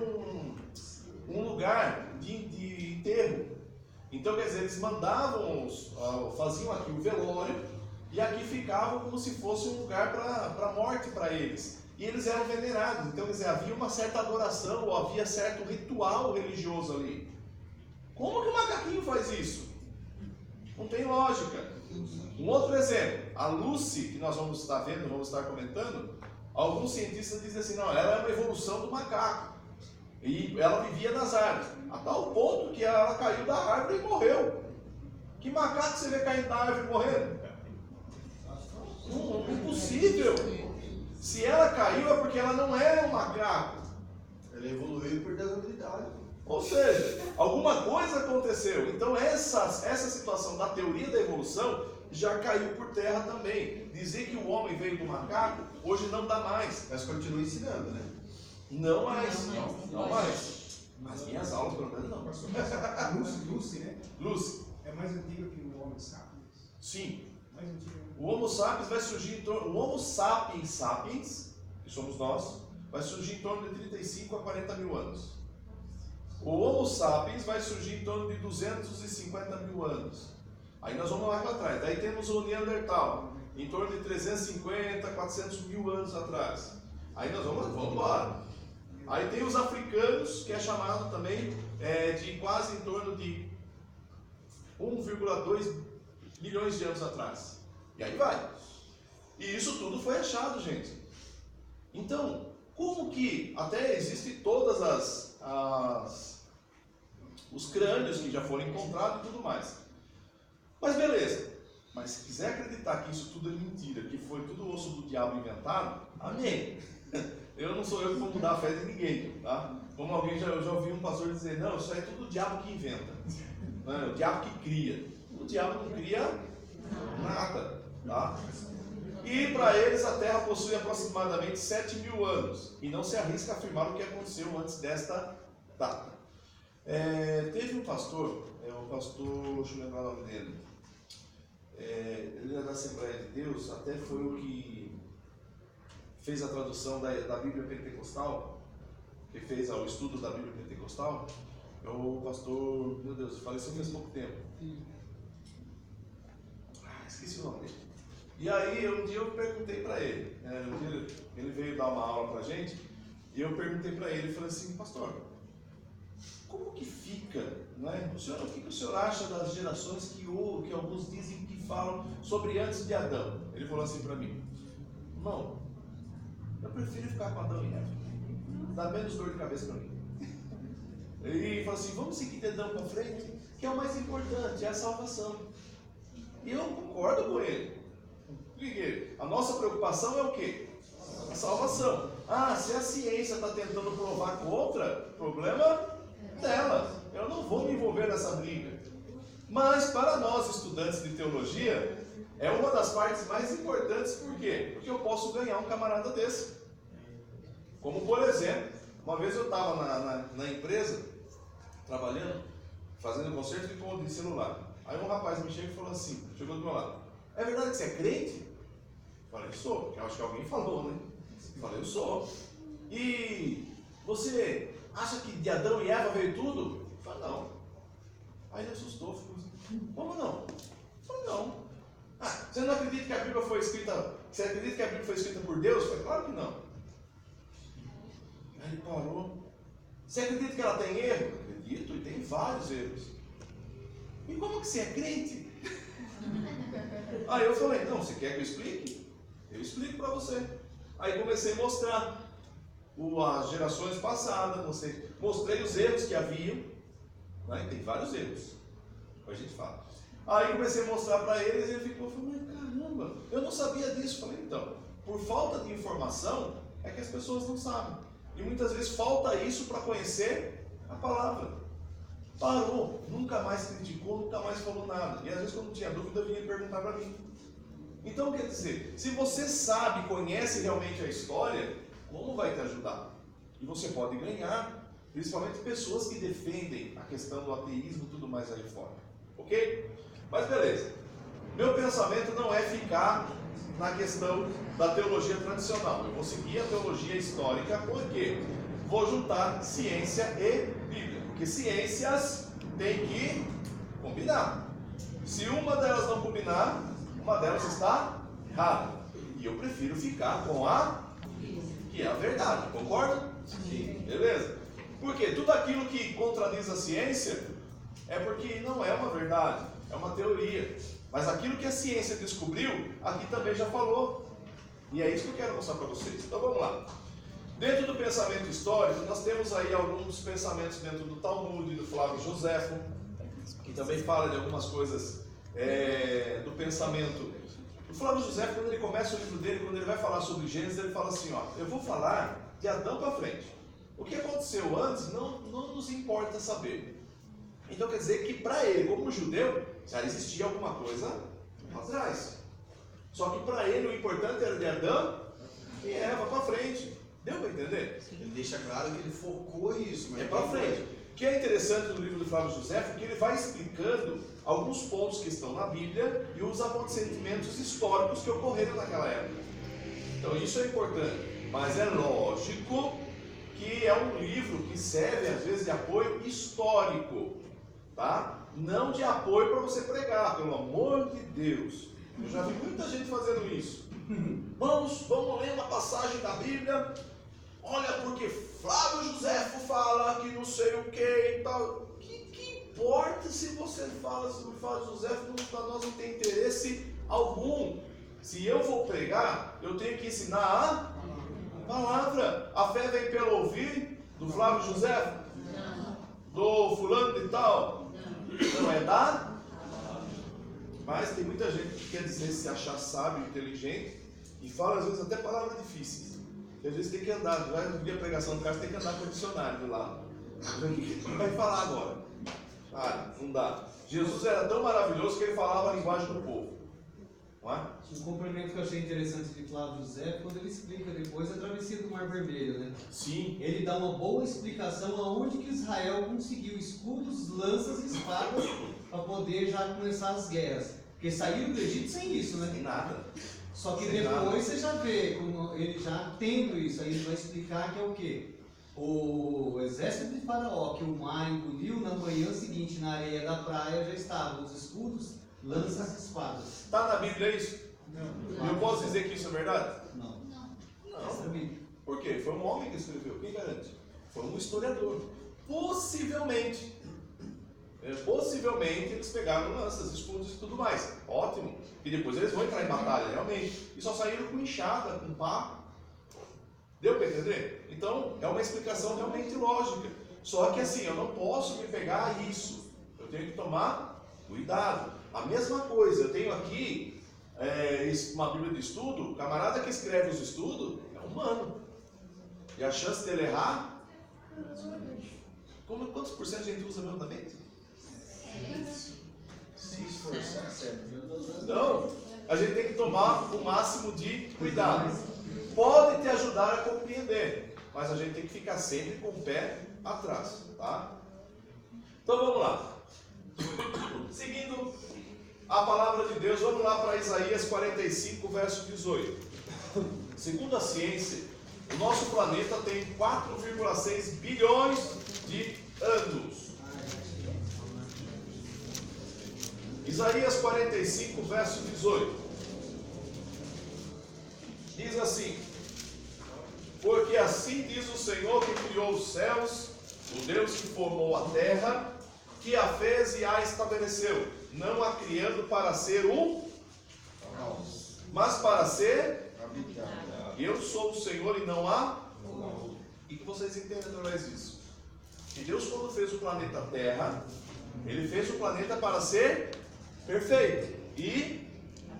um lugar de enterro. Então, quer dizer, eles mandavam, faziam aqui o velório, e aqui ficavam como se fosse um lugar para morte para eles. E eles eram venerados, então quer dizer, havia uma certa adoração, ou havia certo ritual religioso ali. Como que o macaquinho faz isso? Não tem lógica. Um outro exemplo, a Lucy, que nós vamos estar vendo, vamos estar comentando, alguns cientistas dizem assim, não, ela é uma evolução do macaco. E ela vivia nas árvores, a tal ponto que ela caiu da árvore e morreu. Que macaco você vê caindo da árvore morrendo? Impossível. Se ela caiu é porque ela não era um macaco. Ela evoluiu por desabilidade. Ou seja, alguma coisa aconteceu. Então essa situação da teoria da evolução já caiu por terra também. Dizer que o homem veio do macaco, hoje não dá mais. Mas continua ensinando, né? Não mais. As minhas aulas, pelo menos, não. Lucy, né? Lucy. É mais antiga que o Homo sapiens? Sim. Mais antiga. O Homo sapiens vai surgir em torno... O Homo sapiens, que somos nós, vai surgir em torno de 35 a 40 mil anos. O Homo sapiens vai surgir em torno de 250 mil anos. Aí nós vamos lá para trás. Daí temos o Neandertal, em torno de 350 a 400 mil anos atrás. Aí nós vamos embora. Aí tem os africanos, que é chamado também de quase em torno de 1,2 milhões de anos atrás. E aí vai. E isso tudo foi achado, gente. Então, como que até existem todas os crânios que já foram encontrados e tudo mais. Mas beleza. Mas se quiser acreditar que isso tudo é mentira, que foi tudo osso do diabo inventado, amém. Eu não sou eu que vou mudar a fé de ninguém, tá? Como alguém eu já ouvi um pastor dizer, não, isso aí é tudo o diabo que inventa. Não, é o diabo que cria. O diabo não cria nada, tá? E para eles a Terra possui aproximadamente 7 mil anos. E não se arrisca a afirmar o que aconteceu antes desta data. Teve um pastor, deixa eu lembrar o nome dele. Ele era da Assembleia de Deus, até foi o que fez a tradução da Bíblia Pentecostal, que fez o estudo da Bíblia Pentecostal. É o pastor, meu Deus, faleceu faz pouco tempo. Esqueci o nome dele. E aí, um dia eu perguntei para ele, ele veio dar uma aula para a gente, e eu perguntei para ele, falei assim, pastor, como que fica, não é? O que o senhor acha das gerações que alguns dizem que falam sobre antes de Adão? Ele falou assim para mim, irmão, eu prefiro ficar com Adão e Eva, dá menos dor de cabeça para mim. E falou assim, vamos seguir dedão para frente, que é o mais importante, é a salvação. E eu concordo com ele. Porque a nossa preocupação é o quê? A salvação. Ah, se a ciência está tentando provar contra, problema dela. Eu não vou me envolver nessa briga. Mas para nós estudantes de teologia, é uma das partes mais importantes. Por quê? Porque eu posso ganhar um camarada desse. Como por exemplo, uma vez eu estava na empresa, trabalhando, fazendo conserto de ponto de celular. Aí um rapaz me chega e falou assim, chegou do meu lado: é verdade que você é crente? Eu falei: sou, porque eu acho que alguém falou, né? Eu falei: eu sou. E você acha que de Adão e Eva veio tudo? Eu falei: não. Aí ele assustou, falou assim: como não? Eu falei: não. Ah, você não acredita que a Bíblia foi escrita? Você acredita que a Bíblia foi escrita por Deus? Eu falei: claro que não. Aí ele parou. Você acredita que ela tem erro? Eu acredito, e tem vários erros. E como que você é crente? Aí eu falei: não, você quer que eu explique? Eu explico para você. Aí comecei a mostrar as gerações passadas, mostrei os erros que haviam, né? Tem vários erros, a gente fala. Aí comecei a mostrar para eles e ele ficou falando: caramba, eu não sabia disso. Eu falei: então, por falta de informação é que as pessoas não sabem. E muitas vezes falta isso para conhecer a palavra. Parou, nunca mais criticou, nunca mais falou nada. E às vezes quando tinha dúvida vinha perguntar para mim. Então quer dizer, se você sabe, conhece realmente a história, como vai te ajudar? E você pode ganhar, principalmente pessoas que defendem a questão do ateísmo e tudo mais aí fora. Ok? Mas beleza. Meu pensamento não é ficar na questão da teologia tradicional. Eu vou seguir a teologia histórica, porque vou juntar ciência e Bíblia. Porque ciências têm que combinar. Se uma delas não combinar, uma delas está errada. E eu prefiro ficar com a que é a verdade. Concorda? Sim. Beleza? Porque tudo aquilo que contradiz a ciência é porque não é uma verdade, é uma teoria. Mas aquilo que a ciência descobriu, aqui também já falou. E é isso que eu quero mostrar para vocês. Então vamos lá. Dentro do pensamento histórico, nós temos aí alguns pensamentos dentro do Talmud, do Flávio Joséfo, que também fala de algumas coisas do pensamento. O Flávio Joséfo, quando ele começa o livro dele, quando ele vai falar sobre Gênesis, ele fala assim: ó, eu vou falar de Adão para frente. O que aconteceu antes não nos importa saber. Então quer dizer que para ele, como judeu, já existia alguma coisa atrás. Só que para ele o importante era de Adão e Eva para frente. Deu para entender? Ele deixa claro que ele focou isso, mas é para frente. O que é interessante no livro do Flávio Joséfo é que ele vai explicando alguns pontos que estão na Bíblia e os acontecimentos históricos que ocorreram naquela época. Então isso é importante. Mas é lógico que é um livro que serve às vezes de apoio histórico, tá? Não de apoio para você pregar, pelo amor de Deus. Eu já vi muita gente fazendo isso. Vamos ler uma passagem da Bíblia. Olha, porque Flávio Joséfo fala que não sei o que e tal. Que importa se você fala sobre Flávio Joséfo? Para nós não tem interesse algum. Se eu vou pregar, eu tenho que ensinar a palavra. A fé vem pelo ouvir do Flávio Joséfo? Do fulano de tal? Não é dar? Mas tem muita gente que quer dizer se achar sábio, inteligente e fala às vezes até palavras difíceis. Que às vezes tem que andar, vai ouvir a pregação do cara, tem que andar com o dicionário do lado. O que vai falar agora? Ah, não dá. Jesus era tão maravilhoso que ele falava a linguagem do povo. Não é? Um complemento que eu achei interessante de Flávio José, quando ele explica depois a travessia do Mar Vermelho, né? Sim. Ele dá uma boa explicação aonde que Israel conseguiu escudos, lanças e espadas para poder já começar as guerras. Porque saíram do Egito sem isso, né? Sem nada. Só que Sem depois nada. você já vê, como ele já tendo isso, aí ele vai explicar que é o quê? O exército de Faraó, que o mar engoliu, na manhã seguinte, na areia da praia, já estavam os escudos, lanças e espadas. Está na Bíblia isso? Não. Eu posso dizer que isso é verdade? Não. Não. Essa é a Bíblia. Por quê? Foi um homem que escreveu. Quem garante? Foi um historiador. Possivelmente. Possivelmente eles pegaram lanças, escudos e tudo mais. Ótimo. E depois eles vão entrar em batalha, realmente. E só saíram com enxada, com pá. Deu para entender? Então, é uma explicação realmente lógica. Só que assim, eu não posso me pegar a isso. Eu tenho que tomar cuidado. A mesma coisa, eu tenho aqui uma Bíblia de estudo, o camarada que escreve os estudos é humano. E a chance dele errar, quantos por cento a gente usa mesmo na mente? Se esforçar, certo? Então, a gente tem que tomar o máximo de cuidado. Pode te ajudar a compreender, mas a gente tem que ficar sempre com o pé atrás, tá? Então vamos lá. Seguindo a palavra de Deus, vamos lá para Isaías 45, verso 18. Segundo a ciência, o nosso planeta tem 4,6 bilhões de anos. Isaías 45, verso 18. Diz assim: porque assim diz o Senhor que criou os céus, o Deus que formou a terra, que a fez e a estabeleceu, não a criando para ser mas para ser eu sou o Senhor e não há. E que vocês entendem através disso? Que Deus, quando fez o planeta Terra, Ele fez o planeta para ser perfeito e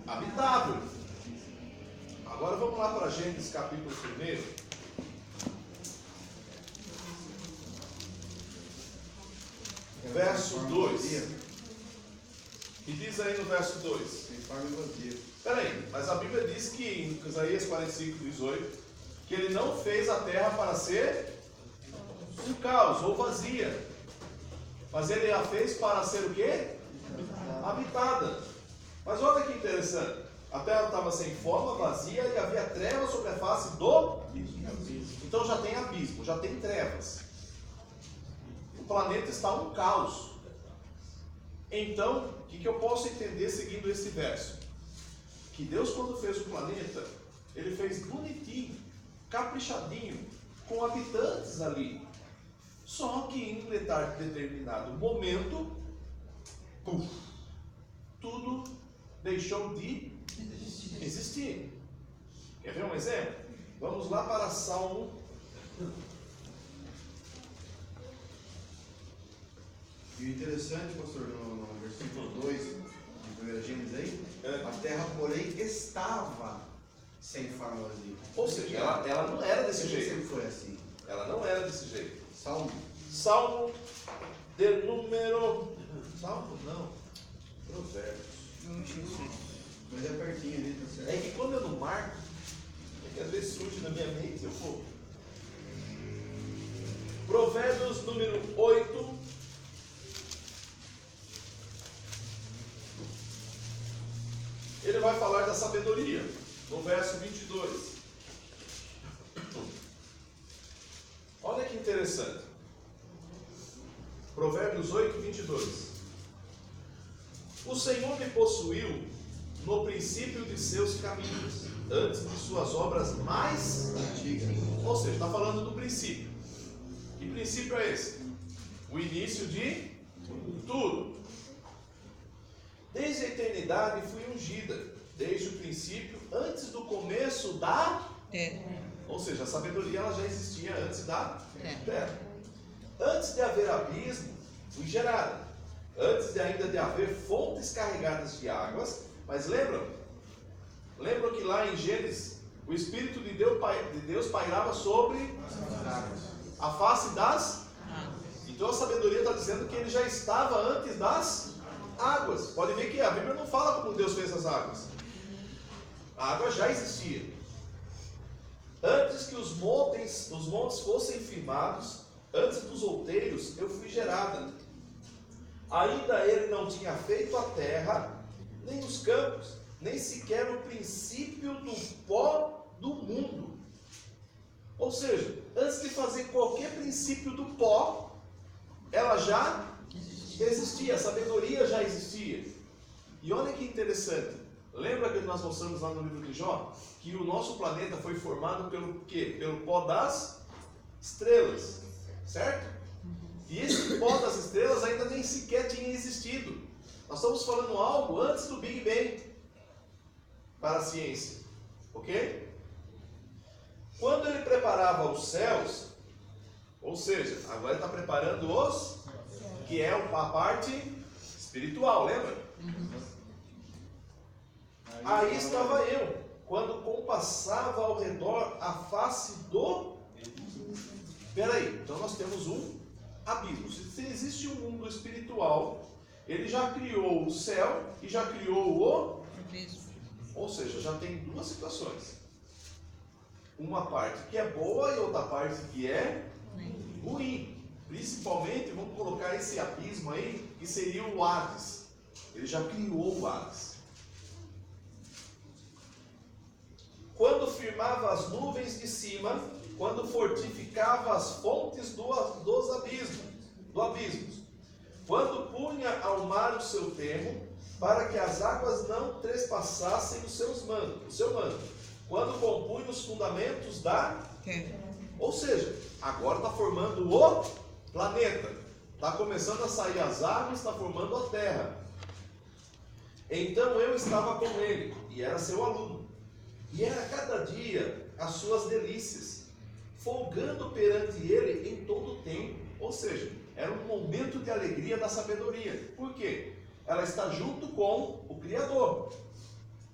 habitável. Agora vamos lá para Gênesis capítulo 1. Verso 2. E diz aí no verso 2. Espera aí, mas a Bíblia diz que em Isaías 45, 18, que Ele não fez a terra para ser um caos ou vazia, mas Ele a fez para ser o quê? Habitada. Mas olha que interessante, a terra estava sem forma, vazia, e havia trevas sobre a face do abismo. Então já tem abismo, já tem trevas. O planeta está um caos. Então, o que eu posso entender seguindo esse verso? Que Deus, quando fez o planeta, Ele fez bonitinho, caprichadinho, com habitantes ali. Só que em um determinado momento, tudo deixou de existir. Quer ver um exemplo? Vamos lá para Salmo. E o interessante, pastor, no versículo 2 de 1 Gênesis aí, a terra, porém, estava sem forma vazia. Ou seja, ela não era desse jeito. Sempre foi assim. Ela não era desse jeito. Salmo de número... Salmo não. Provérbios. Mas é pertinho ali, tá certo? É que quando eu não marco, é que às vezes surge na minha mente, eu vou. Provérbios número 8. Ele vai falar da sabedoria, no verso 22. Olha que interessante. Provérbios 8, 22. O Senhor me possuiu no princípio de seus caminhos, antes de suas obras mais antigas. Ou seja, está falando do princípio. Que princípio é esse? O início de tudo. Desde a eternidade fui ungida, desde o princípio, antes do começo da terra. Ou seja, a sabedoria ela já existia antes da terra. Antes de haver abismo, fui gerada. Antes de ainda de haver fontes carregadas de águas. Mas lembram que lá em Gênesis, o Espírito de Deus pairava sobre a face das águas. Então a sabedoria está dizendo que ele já estava antes das águas. Pode ver que a Bíblia não fala como Deus fez as águas. A água já existia. Antes que os montes fossem firmados, antes dos outeiros, eu fui gerada. Ainda ele não tinha feito a terra, nem os campos, nem sequer o princípio do pó do mundo. Ou seja, antes de fazer qualquer princípio do pó, ela já existia, a sabedoria já existia. E olha que interessante, lembra que nós mostramos lá no livro de Jó, que o nosso planeta foi formado pelo quê? Pelo pó das estrelas, certo? E esse pó das estrelas ainda nem sequer tinha existido. Nós estamos falando algo antes do Big Bang, para a ciência, ok? Quando ele preparava os céus, ou seja, agora ele está preparando os, que é a parte espiritual, lembra? Aí estava eu, quando compassava ao redor a face do... Peraí, então nós temos um abismo. Se existe um mundo espiritual, ele já criou o céu e já criou o abismo. Ou seja, já tem duas situações. Uma parte que é boa e outra parte que é ruim. Principalmente, vamos colocar esse abismo aí, que seria o Hades. Ele já criou o Hades. Quando firmava as nuvens de cima, quando fortificava as fontes dos abismos, quando punha ao mar o seu termo, para que as águas não trespassassem o seu manto, quando compunha os fundamentos da terra. Ou seja, agora está formando o planeta, está começando a sair as águas, está formando a terra. Então eu estava com ele, e era seu aluno, e era cada dia as suas delícias, folgando perante ele em todo o tempo. Ou seja, era um momento de alegria da sabedoria. Por quê? Ela está junto com o Criador.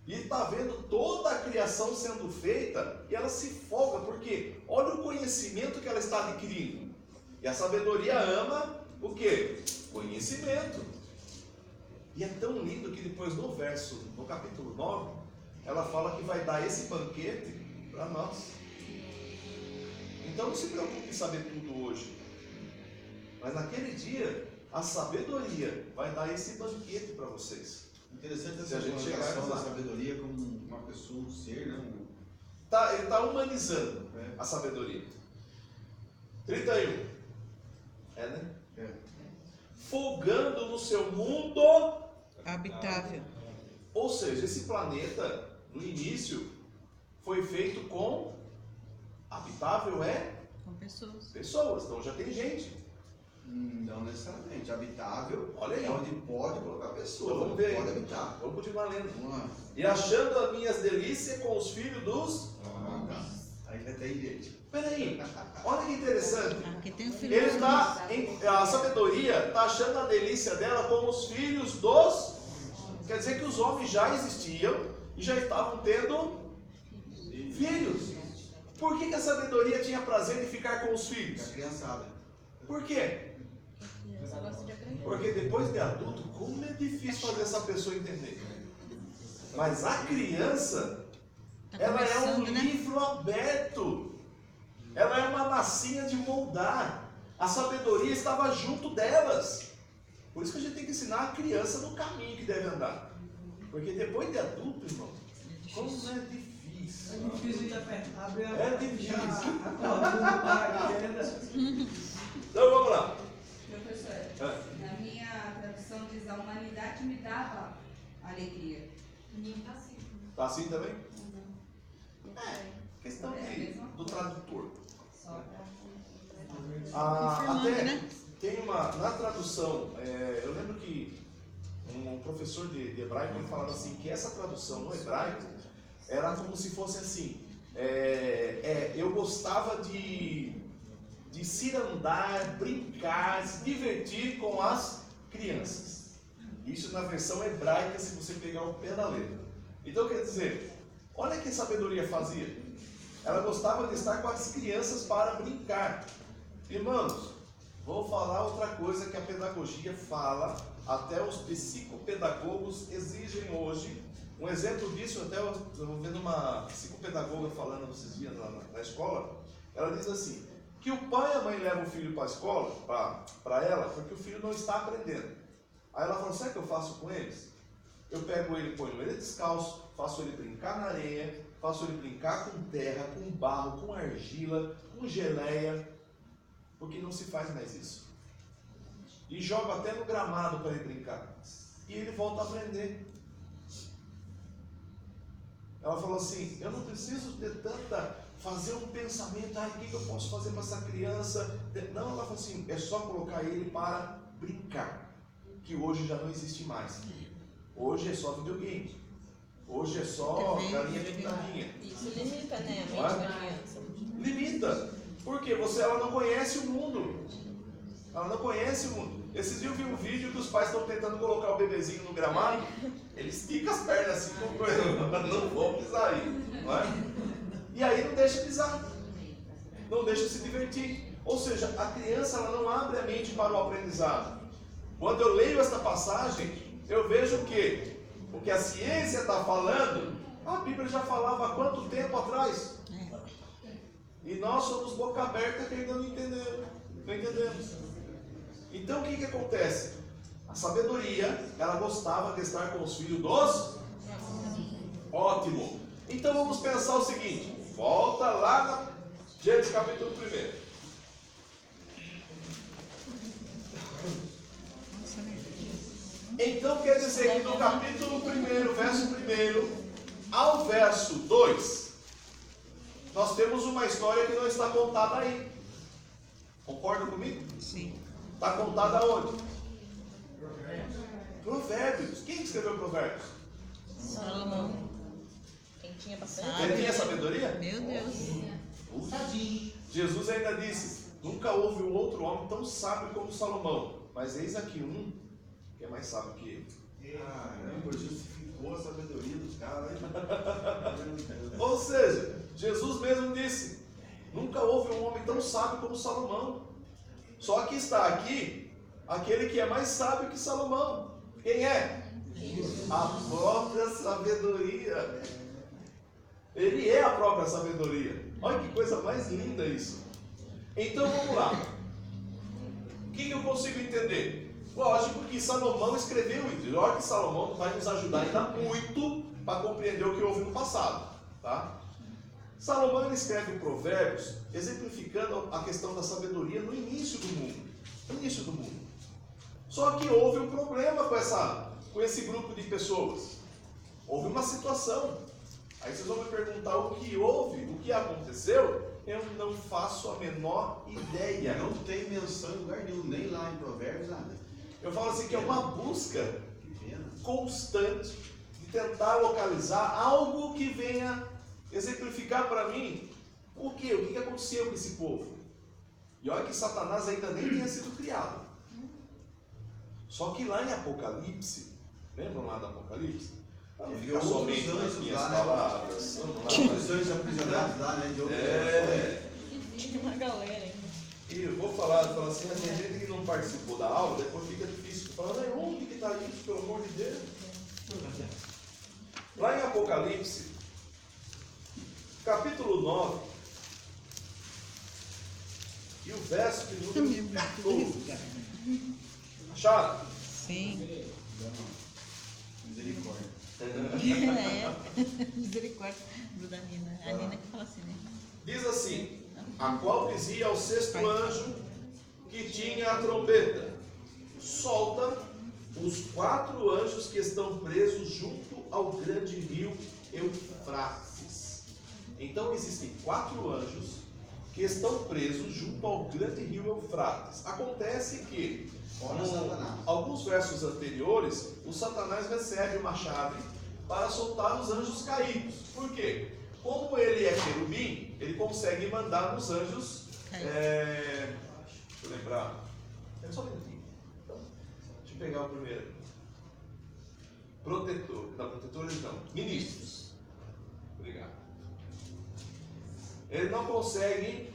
E está vendo toda a criação sendo feita e ela se folga. Por quê? Olha o conhecimento que ela está adquirindo. E a sabedoria ama o quê? Conhecimento. E é tão lindo que depois no capítulo 9, ela fala que vai dar esse banquete para nós. Então não se preocupe em saber tudo hoje. Mas naquele dia, a sabedoria vai dar esse banquete para vocês. Interessante Se a essa gente chegar colocação da lá. sabedoria como uma pessoa, um ser, né? Ele está humanizando a sabedoria. 31. É, né? É. Folgando no seu mundo Habitável. Ou seja, esse planeta, no início, foi feito com habitável Com pessoas. pessoas, então já tem gente. Não necessariamente. Habitável Olha aí. é onde pode colocar pessoa. Então vamos ver. Pode habitar. Vamos continuar lendo. Vamos lá. E achando as minhas delícias com os filhos dos... Aí já tem gente. Peraí, olha que interessante. Aqui tem o filho. Ele está, a sabedoria está achando a delícia dela como os filhos dos... Quer dizer que os homens já existiam e já estavam tendo filhos. Por que a sabedoria tinha prazer em ficar com os filhos? A criançada. Por quê? Você gosta de aprender. Porque depois de adulto, como é difícil fazer essa pessoa entender. Mas a criança, ela é um livro aberto. Ela é uma massinha de moldar. A sabedoria estava junto delas. Por isso que a gente tem que ensinar a criança no caminho que deve andar. Porque depois de adulto, irmão, como é difícil. É difícil de apertar, abrir a É difícil. Então vamos lá. Professor, na minha tradução diz: a humanidade me dava alegria. Tá assim também? Questão do tradutor. Até tem uma, na tradução, eu lembro que um professor de hebraico ele falava assim, que essa tradução no hebraico era como se fosse assim, eu gostava de cirandar, brincar, se divertir com as crianças. Isso na versão hebraica, se você pegar o pé da letra. Então quer dizer, olha que sabedoria fazia. Ela gostava de estar com as crianças para brincar. Irmãos, vou falar outra coisa que a pedagogia fala, até os psicopedagogos exigem hoje. Um exemplo disso, até eu estou vendo uma psicopedagoga falando esses dias na escola, ela diz assim, que o pai e a mãe levam o filho para a escola, para ela, porque o filho não está aprendendo. Aí ela falou, sabe o que eu faço com eles? Eu pego ele, ponho ele descalço, faço ele brincar na areia, faço ele brincar com terra, com barro, com argila, com geleia, porque não se faz mais isso. E jogo até no gramado para ele brincar. E ele volta a aprender. Ela falou assim, eu não preciso ter fazer um pensamento, o que eu posso fazer para essa criança? Não, ela falou assim, é só colocar ele para brincar, que hoje já não existe mais. Hoje é só videogame. Hoje é só galinha pintadinha. Isso limita, né, a mente da criança. Limita. Porque ela não conhece o mundo. Ela não conhece o mundo. Esses dias eu vi um vídeo que os pais estão tentando colocar o bebezinho no gramado, ele estica as pernas assim, como coisa, não vou pisar aí. Não é? E aí não deixa pisar, não deixa se divertir. Ou seja, a criança ela não abre a mente para o aprendizado. Quando eu leio esta passagem, eu vejo que o que a ciência está falando, a Bíblia já falava há quanto tempo atrás? E nós somos boca aberta que ainda não entendemos. Não entendemos. Então o que acontece? A sabedoria, ela gostava de estar com os filhos dos? Ótimo. Então vamos pensar o seguinte. Volta lá na Gênesis capítulo 1. Então quer dizer que do capítulo 1, verso 1 ao verso 2, nós temos uma história que não está contada aí. Concorda comigo? Sim. Está contada onde? Provérbios. Quem escreveu Provérbios? Salomão. Quem tinha bastante. Ele tinha sabedoria? Meu Deus. Jesus ainda disse: nunca houve um outro homem tão sábio como Salomão. Mas eis aqui um que é mais sábio que ele. Caramba, justificou a sabedoria dos caras. Ou seja, Jesus mesmo disse: nunca houve um homem tão sábio como Salomão. Só que está aqui aquele que é mais sábio que Salomão. Quem é? A própria sabedoria. Ele é a própria sabedoria. Olha que coisa mais linda isso. Então vamos lá. O que eu consigo entender? Lógico que Salomão escreveu isso. E olha que Salomão vai nos ajudar ainda muito para compreender o que houve no passado. Tá? Salomão ele escreve Provérbios exemplificando a questão da sabedoria no início do mundo. No início do mundo. Só que houve um problema com esse grupo de pessoas. Houve uma situação. Aí vocês vão me perguntar o que houve, o que aconteceu. Eu não faço a menor ideia. Não tem menção em lugar nenhum, nem lá em Provérbios, nada. Eu falo assim que é uma busca constante de tentar localizar algo que venha exemplificar para mim o que aconteceu com esse povo. E olha que Satanás ainda nem tinha sido criado. Só que lá em Apocalipse, lembram lá do Apocalipse? Não fica somente nas minhas palavras. Os anjos aprisionados lá, né? Tinha uma galera ainda. E eu vou falar assim, mas tem gente que não participou da aula, depois fica difícil. Falando, onde que está isso, pelo amor de Deus? Lá em Apocalipse, capítulo 9, e o verso de número 14. Acharam? Sim. Misericórdia. Misericórdia da Nina. A Nina que fala assim, né? Diz assim: a qual dizia ao sexto anjo que tinha a trombeta: solta os 4 anjos que estão presos junto ao grande rio Eufrates. Então existem 4 anjos que estão presos junto ao grande rio Eufrates. Acontece que alguns versos anteriores, o Satanás recebe uma chave para soltar os anjos caídos. Por quê? Como ele é querubim, ele consegue mandar nos anjos. Deixa eu lembrar. É só um minutinho. Então, deixa eu pegar o primeiro. Protetor. Não, protetores não. Ministros. Obrigado. Ele não consegue.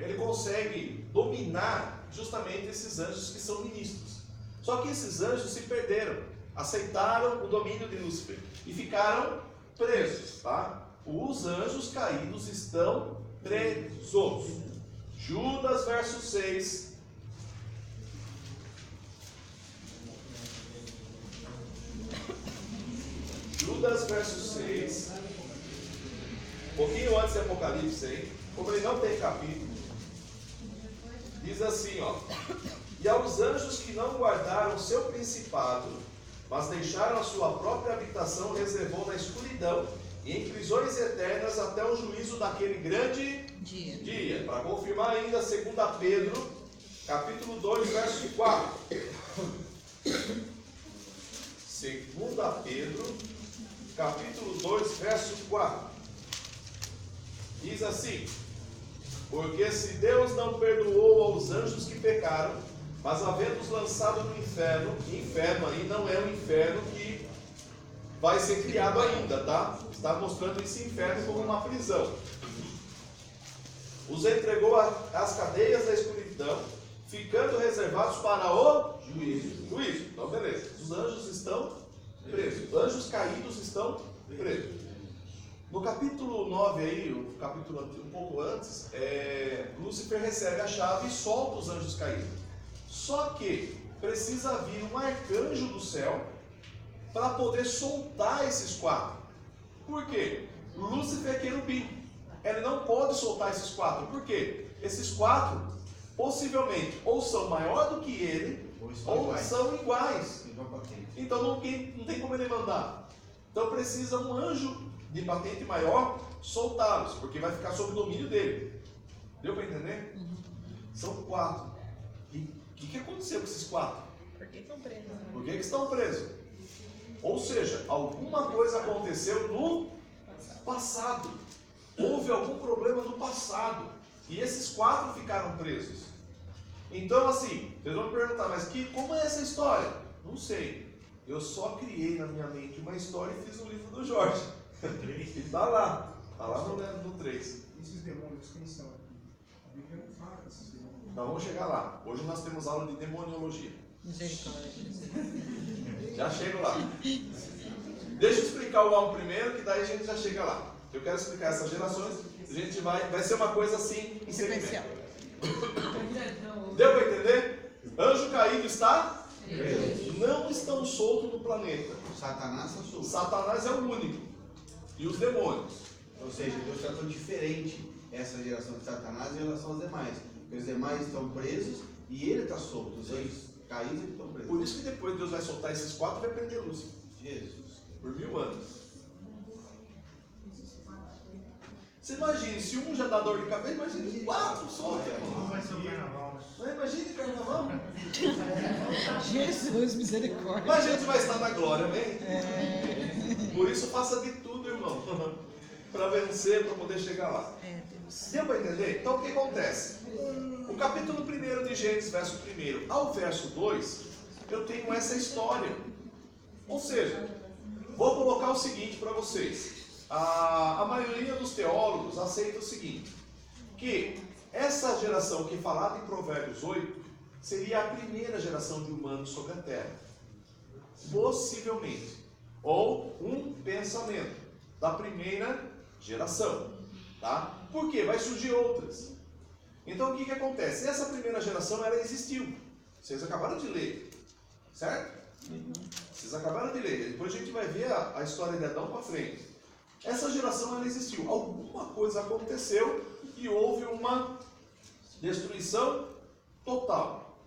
Ele consegue dominar justamente esses anjos que são ministros. Só que esses anjos se perderam, aceitaram o domínio de Lúcifer e ficaram presos, tá? Os anjos caídos estão presos. Judas, verso 6. Judas, verso 6. Um pouquinho antes de Apocalipse, hein? Como ele não tem capítulo, diz assim, ó: e aos anjos que não guardaram seu principado, mas deixaram a sua própria habitação, reservou na escuridão e em prisões eternas até o juízo daquele grande dia. Para confirmar ainda, 2 Pedro, capítulo 2, verso 4. 2 Pedro, capítulo 2, verso 4. Diz assim: Porque se Deus não perdoou aos anjos que pecaram, mas havendo-os lançado no inferno, inferno aí não é o inferno que vai ser criado ainda, tá? Está mostrando esse inferno como uma prisão. Os entregou às cadeias da escuridão, ficando reservados para o juízo. Então, beleza. Os anjos estão presos. Os anjos caídos estão presos. No capítulo 9 aí, o capítulo um pouco antes, Lúcifer recebe a chave e solta os anjos caídos. Só que precisa vir um arcanjo do céu para poder soltar esses 4. Por quê? Lúcifer é querubim. Ele não pode soltar esses 4. Por quê? Esses 4, possivelmente, ou são maior do que ele, ou são iguais. Então não tem como ele mandar. Então precisa um anjo de patente maior soltá-los, porque vai ficar sob o domínio dele. Deu para entender? São 4. E o que aconteceu com esses 4? Por que estão presos? Por que estão presos? Ou seja, alguma coisa aconteceu no passado. Houve algum problema no passado. E esses 4 ficaram presos. Então assim, vocês vão me perguntar, mas como é essa história? Não sei. Eu só criei na minha mente uma história e fiz o livro do Jorge. E está lá no 3. Esses demônios, quem são aqui? A Bíblia não fala desses demônios. Então vamos chegar lá. Hoje nós temos aula de demoniologia. Já chego lá. Deixa eu explicar o algo primeiro, que daí a gente já chega lá. Eu quero explicar essas gerações. A gente vai ser uma coisa assim em segmento. Deu para entender? Anjo caído está? Não estão soltos no planeta. Satanás está solto. Satanás é o único. E os demônios. Ou seja, Deus tratou diferente essa geração de Satanás em relação aos demais. Porque os demais estão presos e ele está solto. Os anjos caídos estão presos. Por isso que depois Deus vai soltar esses 4 e vai prender Lúcifer. Jesus. Por 1000 anos. Você imagine, se um já dá dor de cabeça, imagine 4 soltos. Não vai ser o carnaval. Não imagine carnaval. Jesus, misericórdia. Mas a gente vai estar na glória, amém? Por isso faça de tudo, irmão. Para vencer, para poder chegar lá. Deu para entender? Então o que acontece? O capítulo 1 de Gênesis, verso 1 ao verso 2, eu tenho essa história. Ou seja, vou colocar o seguinte para vocês. A maioria dos teólogos aceita o seguinte, que essa geração que é falada em Provérbios 8 seria a primeira geração de humanos sobre a terra. Possivelmente. Ou um pensamento da primeira geração. Tá? Por quê? Vai surgir outras. Então o que acontece? Essa primeira geração ela existiu. Vocês acabaram de ler. Certo? Vocês acabaram de ler. Depois a gente vai ver a história de Adão para frente. Essa geração ela existiu. Alguma coisa aconteceu e houve uma destruição total.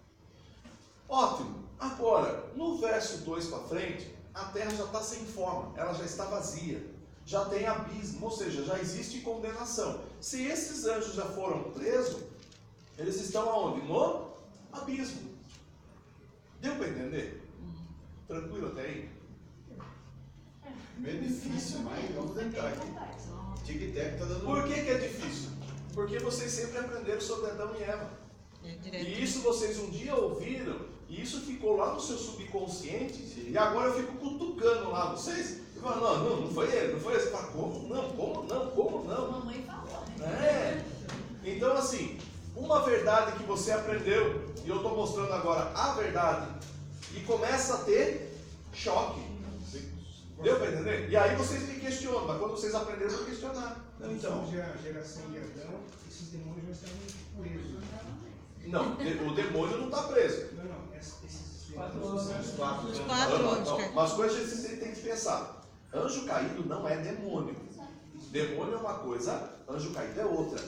Ótimo. Agora, no verso 2 para frente, a terra já está sem forma. Ela já está vazia. Já tem abismo, ou seja, já existe condenação. Se esses anjos já foram presos, eles estão aonde? No abismo. Deu para entender? Tranquilo até aí? Meio difícil, mas vamos tentar aqui. Tic-tac está dando. Por que é difícil? Porque vocês sempre aprenderam sobre Adão e Eva. E isso vocês um dia ouviram, e isso ficou lá no seu subconsciente, e agora eu fico cutucando lá vocês. Eu falo, não foi ele, não foi esse. Você fala, como não? Mamãe falou, né? Então assim, uma verdade que você aprendeu, e eu estou mostrando agora a verdade, e começa a ter choque. Deu para entender? E aí vocês me questionam, mas quando vocês aprenderam, eu vou questionar. Então, a geração de Adão, esses demônios já estão presos. Não, o demônio não está preso. Não, esses Quatro demônios. anos. Os 4 anjos. Mas coisas você tem que pensar. Anjo caído não é demônio. Demônio é uma coisa, anjo caído é outra.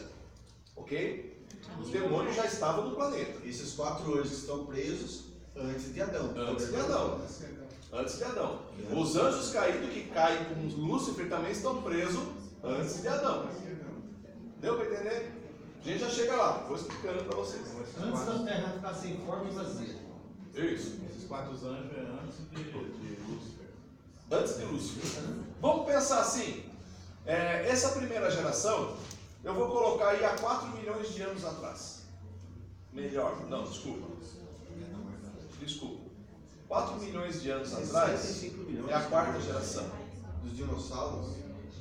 Ok? Os demônios já estavam no planeta. Esses 4 anjos estão presos antes de Adão. Antes de Adão. Antes de Adão. Os anjos caídos que caem com Lúcifer também estão presos antes de Adão. Deu para entender? A gente já chega lá, vou explicando para vocês. Antes da terra ficar sem forma e vazia. Isso. Esses 4 anjos é antes de Lúcifer. Antes de Lúcifer. Vamos pensar assim. Essa primeira geração, Eu vou colocar aí há 4 milhões de anos atrás. Melhor, não, desculpa. 4 milhões de anos atrás 65 milhões. é a quarta geração. Dos dinossauros,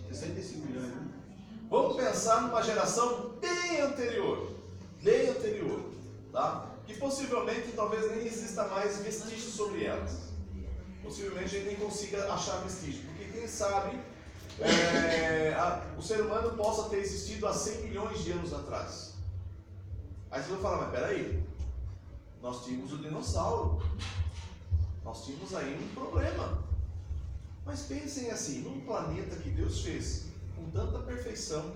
65 milhões. Né? Vamos pensar numa geração bem anterior, tá? Que possivelmente talvez nem exista mais vestígios sobre elas. Possivelmente a gente nem consiga achar vestígios, porque quem sabe o ser humano possa ter existido há 100 milhões de anos atrás. Aí você vai falar, mas peraí, nós tínhamos o dinossauro, nós tínhamos aí um problema. Mas pensem assim, num planeta que Deus fez com tanta perfeição,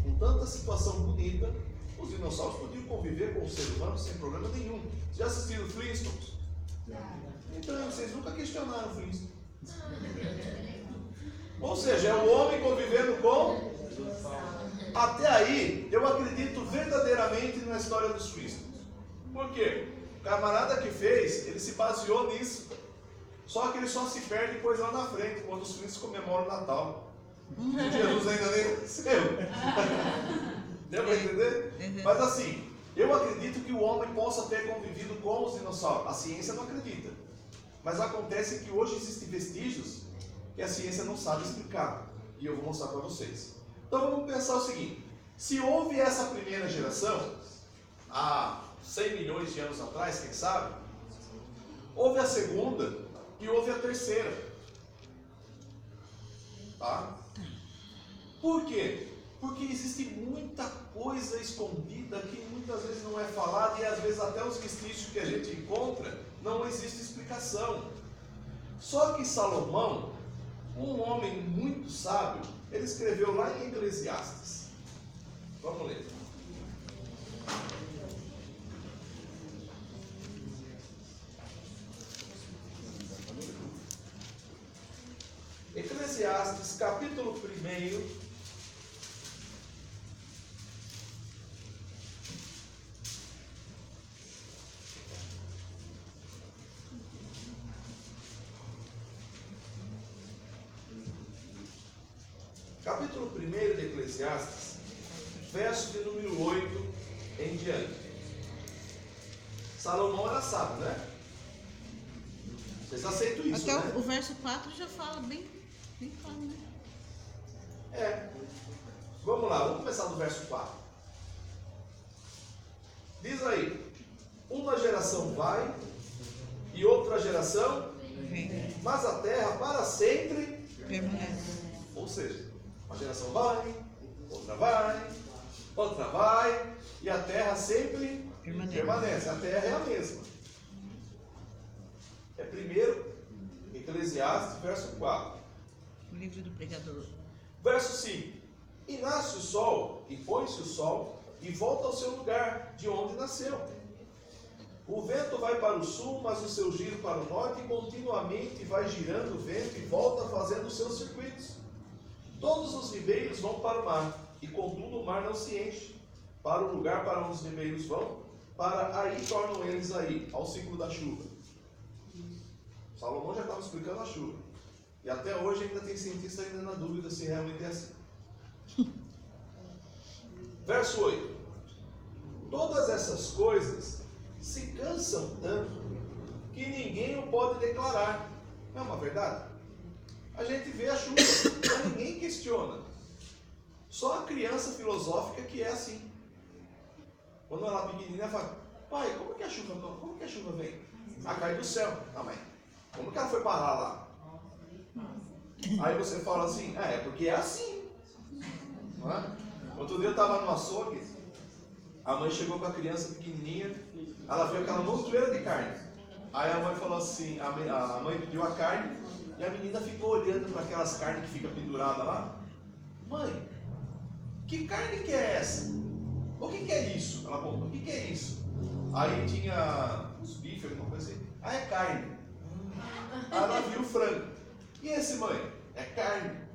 com tanta situação bonita, os dinossauros podiam conviver com o ser humano sem problema nenhum. Já assistiram Flintstones? Então, vocês nunca questionaram Flintstones. Ou seja, é o homem convivendo com... Até aí, eu acredito verdadeiramente na história dos Flintstones. Por quê? O camarada que fez, ele se baseou nisso. Só que ele só se perde depois lá na frente, quando os Flintstones comemoram o Natal. Jesus ainda nem nasceu. Deu para entender? Mas assim, eu acredito que o homem possa ter convivido com os dinossauros. A ciência não acredita. Mas acontece que hoje existem vestígios que a ciência não sabe explicar. E eu vou mostrar para vocês. Então vamos pensar o seguinte. Se houve essa primeira geração, há 100 milhões de anos atrás, quem sabe, houve a segunda e houve a terceira. Tá? Por quê? Porque existe muita coisa escondida que muitas vezes não é falada e às vezes até os vestígios que a gente encontra não existe explicação. Só que Salomão, um homem muito sábio, ele escreveu lá em Eclesiastes. Vamos ler. Eclesiastes, capítulo 1. Capítulo 1 de Eclesiastes, verso de número 8 em diante. Salomão era sábio, né? Vocês aceitam isso, até né? O verso 4 já fala bem claro, né? Vamos lá, vamos começar do verso 4. Diz aí, uma geração vai e outra geração vem, mas a terra para sempre permanece. Ou seja, uma geração vai, outra vai, e a terra sempre permanece. A terra é a mesma. É primeiro Eclesiastes, verso 4. O livro do pregador. Verso 5. E nasce o sol, e põe-se o sol, e volta ao seu lugar, de onde nasceu. O vento vai para o sul, mas o seu giro para o norte, e continuamente vai girando o vento, e volta fazendo os seus circuitos. Todos os ribeiros vão para o mar, e contudo o mar não se enche. Para o lugar para onde os ribeiros vão, para aí tornam eles aí, ao ciclo da chuva. Salomão já estava explicando a chuva. E até hoje ainda tem cientista ainda na dúvida se realmente é assim. Verso 8. Todas essas coisas se cansam tanto que ninguém o pode declarar. Não é uma verdade? A gente vê a chuva, mas ninguém questiona. Só a criança filosófica que é assim. Quando ela é pequenininha, ela fala: pai, como que a chuva vem? Ah, cai do céu. Não, mãe, como que ela foi parar lá? Aí você fala assim: é porque é assim. Não é? Outro dia eu estava no açougue, a mãe chegou com a criança pequenininha, ela viu aquela montoeira de carne. Aí a mãe falou assim, a mãe pediu a carne, e a menina ficou olhando para aquelas carnes que ficam penduradas lá. Mãe, que carne que é essa? O que é isso? Ela perguntou: o que é isso? Aí tinha uns bifes, alguma coisa assim. Ah, é carne. Aí ela viu o frango. E esse, mãe? É carne.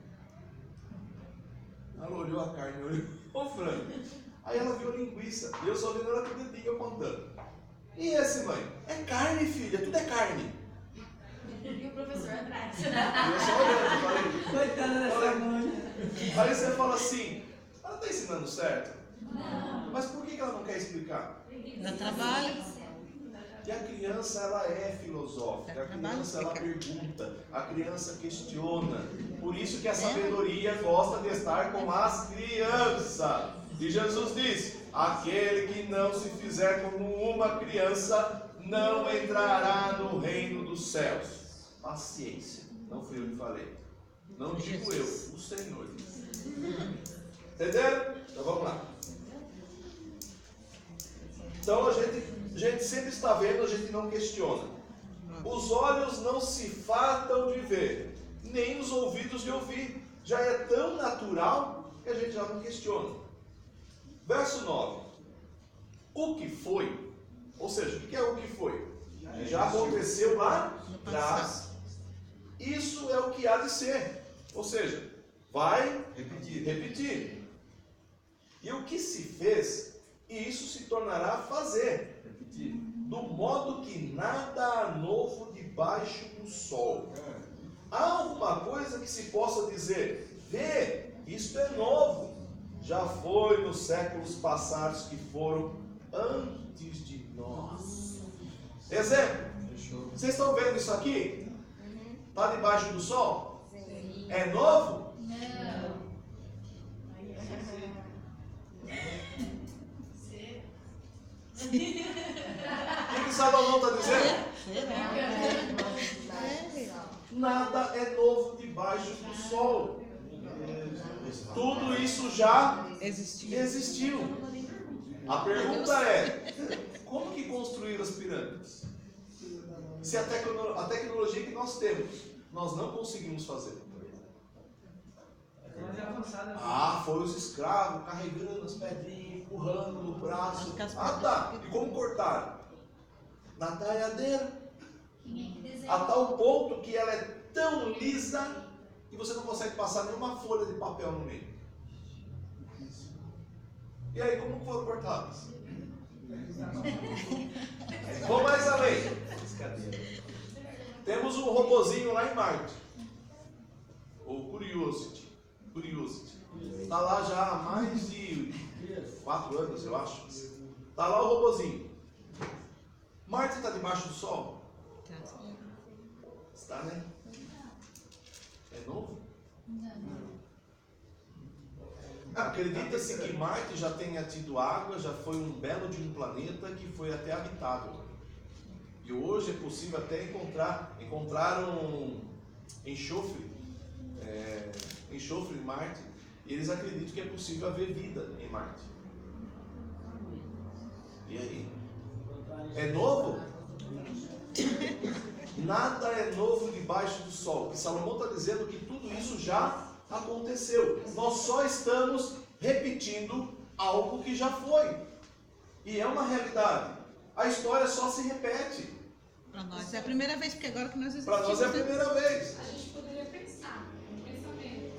Ela olhou a carne, olhou o frango. Aí ela viu a linguiça. E eu só vendo ela com o dedinho apontando. E esse, mãe? É carne, filha. Tudo é carne. E o professor atrás. E eu só olhando, falei. Coitada dessa mãe. Aí você fala assim: está ensinando certo? Não. Mas por que ela não quer explicar? Dá trabalho. Que a criança ela é filosófica, a criança ela pergunta, a criança questiona. Por isso que a sabedoria gosta de estar com as crianças. E Jesus disse: aquele que não se fizer como uma criança não entrará no reino dos céus. Paciência, não fui eu que falei. Não digo eu, o Senhor disse. Entenderam? Então vamos lá. Então a gente sempre está vendo, a gente não questiona. Os olhos não se fartam de ver, nem os ouvidos de ouvir. Já é tão natural que a gente já não questiona. Verso 9. O que foi? Ou seja, o que é o que foi? Já aconteceu lá atrás. Isso é o que há de ser. Ou seja, vai repetir. E o que se fez, e isso se tornará fazer. Do modo que nada há novo debaixo do sol. Há alguma coisa que se possa dizer: vê, isto é novo. Já foi nos séculos passados que foram antes de nós. Exemplo, vocês estão vendo isso aqui? Está debaixo do sol? É novo? Não. O que Salomão está dizendo? Nada é novo debaixo do sol. Tudo isso já existiu. A pergunta é: como que construíram as pirâmides? Se a tecnologia que nós temos, nós não conseguimos fazer. Ah, foram os escravos carregando as pedrinhas, empurrando no braço. Ah, tá. E como cortaram? Na talhadeira. A tal ponto que ela é tão lisa que você não consegue passar nenhuma folha de papel no meio. E aí, como foram cortadas? Vou mais além. Temos um robozinho lá em Marte. O Curiosity. Está lá já há mais de 4 anos, eu acho. Está lá o robozinho. Marte está debaixo do sol? Está, né? É novo? Acredita-se que Marte já tenha tido água, já foi um belo de um planeta que foi até habitável. E hoje é possível até encontrar um enxofre em Marte. E eles acreditam que é possível haver vida em Marte. E aí? É novo? Nada é novo debaixo do sol. E Salomão está dizendo que tudo isso já aconteceu. Nós só estamos repetindo algo que já foi. E é uma realidade. A história só se repete. Para nós é a primeira vez, porque agora que nós existimos. Para nós é a primeira vez. A gente poderia pensar, um pensamento,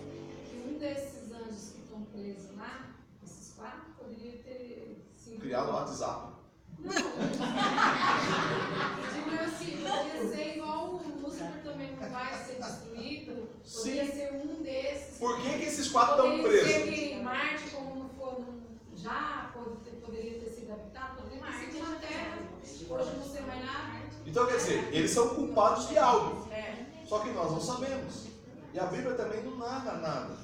que um desses anjos que estão presos lá, esses 4, poderia ter sido Criado o WhatsApp. Não. Digo assim, poderia ser igual o Lúcifer também não vai ser destruído. Poderia ser um desses. Por que esses 4 estão presos? Poderia ser que Marte, como não for já, poderia ter sido habitado, poderia ter sido uma terra, hoje não sei mais nada. Então quer dizer, eles são culpados de algo. Só que nós não sabemos. E a Bíblia também não narra nada.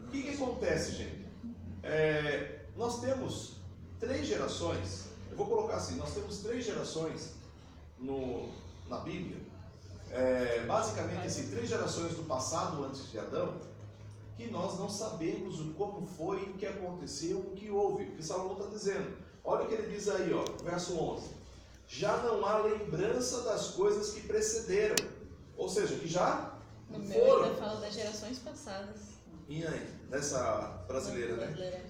O que acontece, gente? Nós temos 3 gerações. Eu vou colocar assim, nós temos 3 gerações na Bíblia. Basicamente, assim, 3 gerações do passado antes de Adão, que nós não sabemos como foi, o que aconteceu, o que houve. O que Salomão está dizendo. Olha o que ele diz aí, ó, verso 11. Já não há lembrança das coisas que precederam. Ou seja, que já no meu foram. ainda fala das gerações passadas. E aí? Nessa brasileira, né?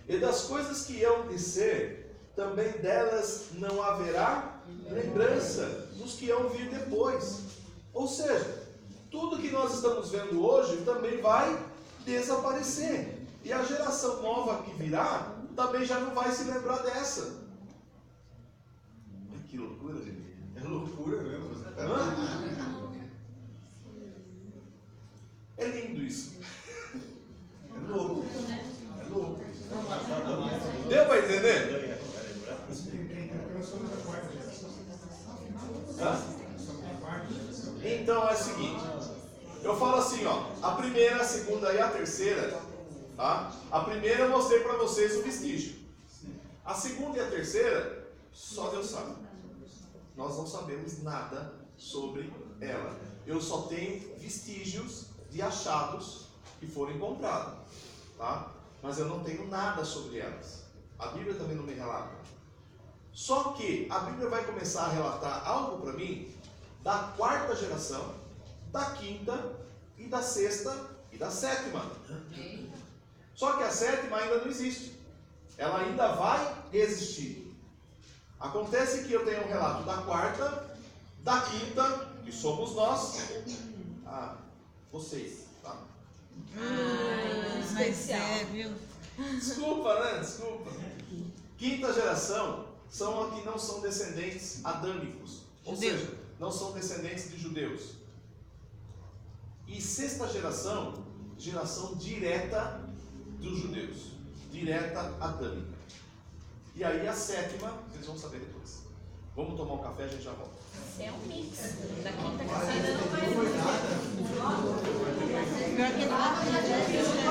E das coisas que hão de ser, também delas não haverá lembrança dos que hão vir depois. Ou seja, tudo que nós estamos vendo hoje também vai desaparecer. E a geração nova que virá também já não vai se lembrar dessa. Que loucura, gente. É loucura mesmo. É lindo isso. É louco. É louco. Eu falo assim, ó, a primeira, a segunda e a terceira, tá? A primeira eu mostrei para vocês o vestígio. A segunda e a terceira, só Deus sabe. Nós não sabemos nada sobre ela. Eu só tenho vestígios de achados que foram encontrados, tá? Mas eu não tenho nada sobre elas. A Bíblia também não me relata. Só que a Bíblia vai começar a relatar algo para mim da quarta geração, da quinta e da sexta e da sétima. Só que a sétima ainda não existe. Ela ainda vai existir. Acontece que eu tenho um relato da quarta, da quinta, que somos nós, vocês, tá? Especial. Viu? Desculpa, né? Desculpa. Quinta geração são a que não são descendentes adâmicos, ou seja, não são descendentes de judeus. E sexta geração, geração direta dos judeus, direta adâmica. E aí a sétima, vocês vão saber depois. Vamos tomar um café, a gente já volta. É um mix da quinta geração. Pior que não vai